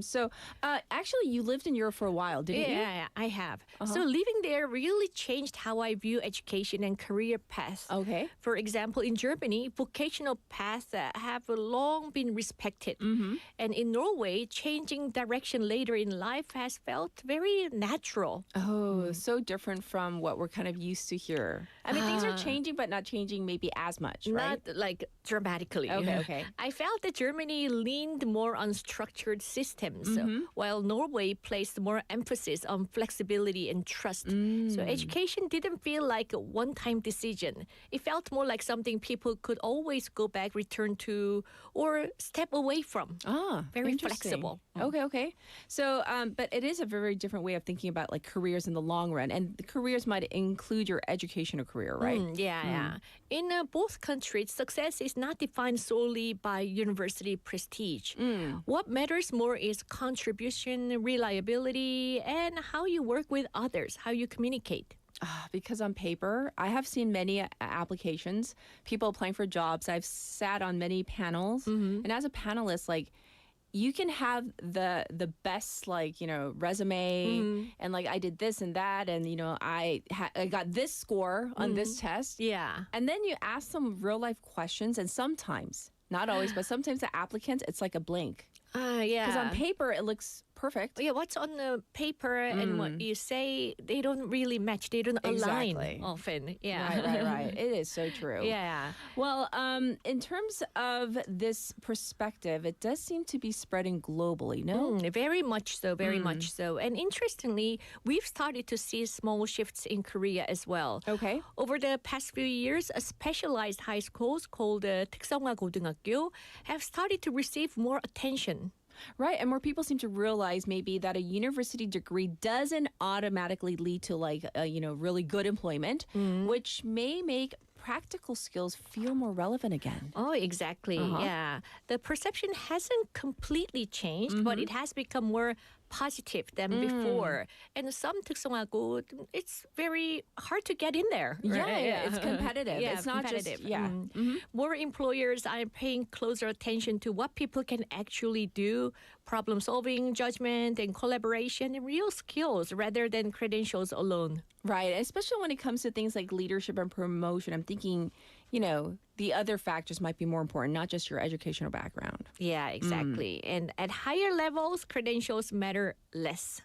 So actually, you lived in Europe for a while, didn't you? Yeah, I have. So living there really changed how I view education and career paths. Okay. For example, in Germany, vocational paths have long been respected. And in Norway, changing direction later in life has felt very natural. Oh, so different from what we're kind of used to here. I mean, things are changing, but not changing maybe as much, right? Not like dramatically. Okay. I felt that Germany leaned more on structured systems, while Norway placed more emphasis on flexibility and trust. So education didn't feel like a one-time decision. It felt more like something people could always go back, return to, or step away from. Very flexible. Okay. So, but it is a very different way of thinking about like careers in the long run, and the careers might include your educational career, right? Yeah. In both countries, success is not defined solely by university prestige. What matters more is contribution, reliability, and how you work with others, how you communicate. Because on paper, I have seen many applications, people applying for jobs. I've sat on many panels, and as a panelist, like, you can have the best, like, resume and like I did this and that, and I got this score on this test. Yeah. And then you ask some real life questions, and sometimes, not always, but sometimes the applicants, it's like a blank. Yeah. Because on paper it looks perfect. Yeah, what's on the paper and what you say, they don't really match. They don't align often. Yeah. Right. It is so true. Yeah. Well, in terms of this perspective, it does seem to be spreading globally, no? Very much so, much so. And interestingly, we've started to see small shifts in Korea as well. Okay. Over the past few years, specialized high schools called 특성화 고등학교 have started to receive more attention. Right, and more people seem to realize maybe that a university degree doesn't automatically lead to like really good employment, which may make practical skills feel more relevant again. Oh, exactly. Yeah. The perception hasn't completely changed, but it has become more positive than before. And some 특성화고, it's very hard to get in there. Yeah, it's competitive. Yeah, it's not competitive. just, More employers are paying closer attention to what people can actually do, problem solving, judgment, and collaboration, and real skills rather than credentials alone. Right, especially when it comes to things like leadership and promotion. I'm thinking, the other factors might be more important, not just your educational background. Yeah, exactly. And at higher levels, credentials matter less.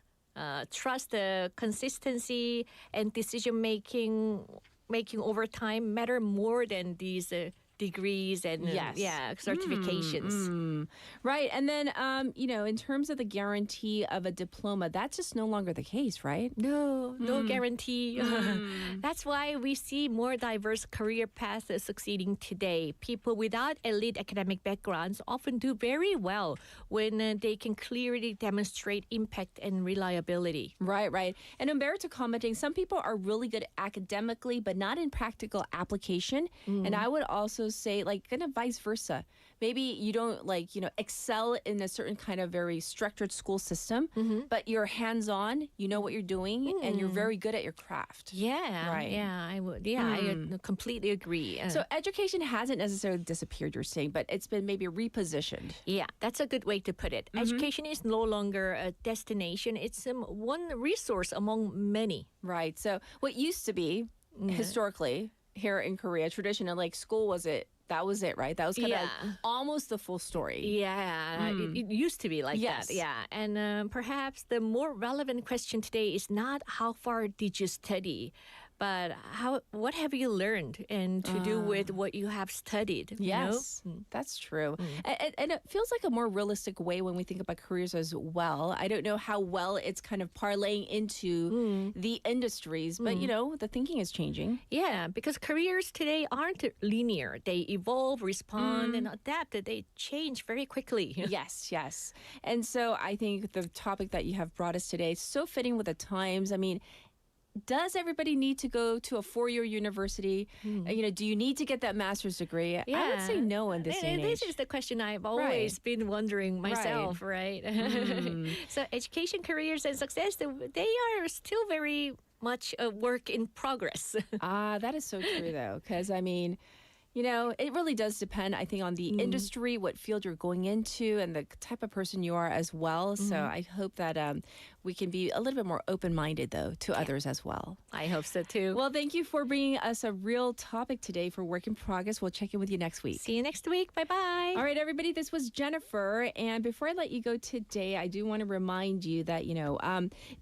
Trust, consistency, and decision making over time matter more than these degrees and certifications. Right. And then, in terms of the guarantee of a diploma, that's just no longer the case, right? No guarantee. That's why we see more diverse career paths succeeding today. People without elite academic backgrounds often do very well when they can clearly demonstrate impact and reliability. Right. And Umberto commenting, some people are really good academically, but not in practical application. And I would also say, like, kind of vice versa. Maybe you don't excel in a certain kind of very structured school system, but you're hands-on, you know what you're doing, and you're very good at your craft. Yeah. Right. Yeah, I would. Yeah, I completely agree. So education hasn't necessarily disappeared, you're saying, but it's been maybe repositioned. Yeah, that's a good way to put it. Education is no longer a destination. It's one resource among many. Right. So what used to be, historically, here in Korea, traditional, like school that was it, right? That was kind of almost the full story. Yeah, it used to be like that. Yeah, and perhaps the more relevant question today is not how far did you study, but what have you learned and to do with what you have studied? Yes, that's true. And it feels like a more realistic way when we think about careers as well. I don't know how well it's kind of parlaying into the industries, but the thinking is changing. Yeah, because careers today aren't linear. They evolve, respond, and adapt. They change very quickly. Yes. And so I think the topic that you have brought us today is so fitting with the times. I mean, does everybody need to go to a 4-year university? Do you need to get that master's degree? Yeah. I would say no in this day and age. This is the question I've always been wondering myself, right? So education, careers, and success, they are still very much work in progress. That is so true, though, because I mean, you know, it really does depend, I think, on the industry, what field you're going into, and the type of person you are as well. So I hope that we can be a little bit more open-minded, though, to others as well. I hope so, too. Well, thank you for bringing us a real topic today for Work in Progress. We'll check in with you next week. See you next week. Bye-bye. All right, everybody, this was Jennifer. And before I let you go today, I do want to remind you that, you know,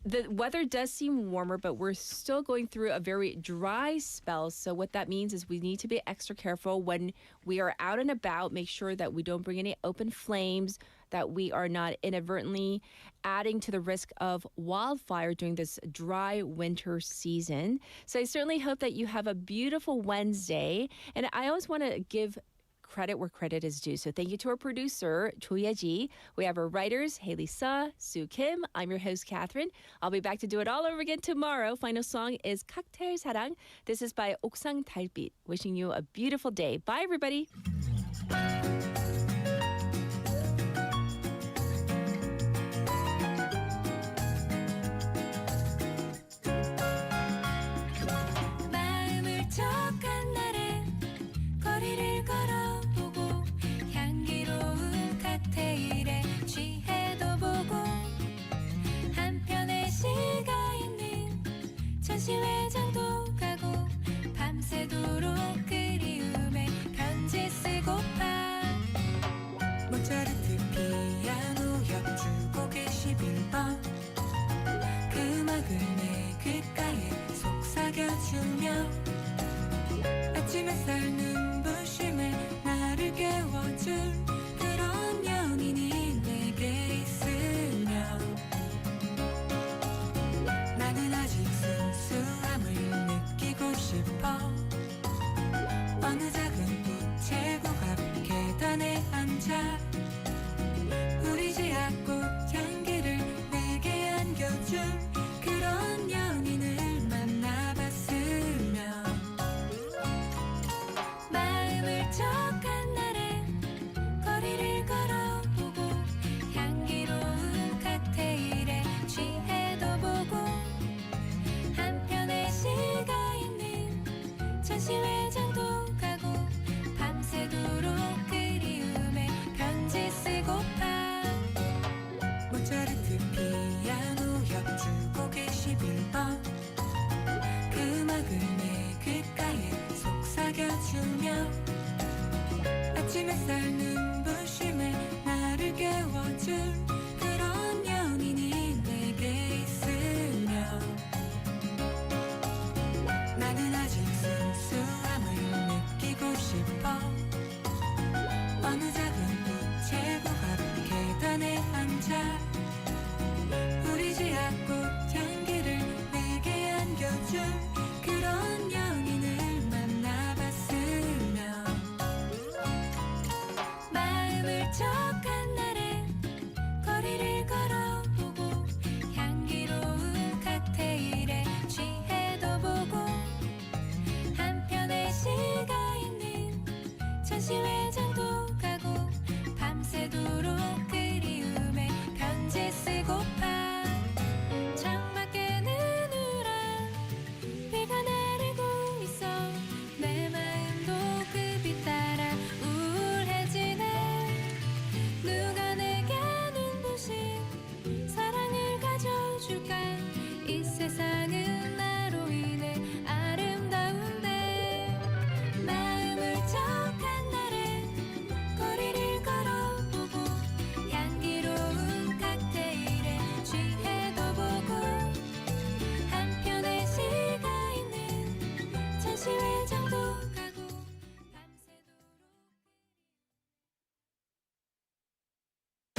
the weather does seem warmer, but we're still going through a very dry spell. So what that means is we need to be extra careful when we are out and about. Make sure that we don't bring any open flames, that we are not inadvertently adding to the risk of wildfire during this dry winter season. So I certainly hope that you have a beautiful Wednesday. And I always want to give credit where credit is due. So thank you to our producer, Cho Ye-ji. We have our writers, Haley Suh, Sue Kim. I'm your host, Catherine. I'll be back to do it all over again tomorrow. Final song is 칵테일 사랑. This is by 옥상 달빛. Wishing you a beautiful day. Bye, everybody. 마음을 척한 날에 거리를 걸어보고 향기로운 칵테일에 취해도 보고 한편의 시가 있는 전시회장도 가고 밤새도록 그리움에 편지 쓰고파 모차르트 피아노 협주곡 21번 그 음악을 내 귓가에 속삭여주며 아침 햇살 눈부심에 나를 깨워줄 그런 연인이 내게 있으면 나는 아직 순수함을 느끼고 싶어 어느 작은 우체국 앞 계단에 앉아 우리 지하꽃 향기를 내게 안겨줄 그런 연인을 만나봤으면 마음을 척한 날에 거리를 걸어보고 향기로운 칵테일에 취해도 보고 한편의 시가 있는 전시회장도 가고 밤새도록 그리움에 편지 쓰고파 모차르트 피아노 협주곡 21번 그 음악을 내 귓가에 속삭여주며 아침 햇살 눈부심에 나를 깨워줄 그런 연인이 내게 있으면 나는 아직 순수함을 느끼고 싶어 어느 작은 우체국 앞 계단에 앉아 우리 지하꽃 향기를 내게 안겨줄 그런 연인을 만나봤으면 마음을 척한 날에 거리를 걸어보고 향기로운 칵테일에 취해도 보고 한편의 시가 있는 전시회장도 가고 밤새도록 그리움에 편지 쓰고파 창밖에는 우란 비가 내리고 있어 내 마음도 급이 따라 우울해지네 누가 내게 눈부신 사랑을 가져줄까 이 세상은 나로 인해 아름다운데 마음을 척한 날에 거리를 걸어보고 향기로운 칵테일에 취해도 보고 한편의 시가 있는 전시회장도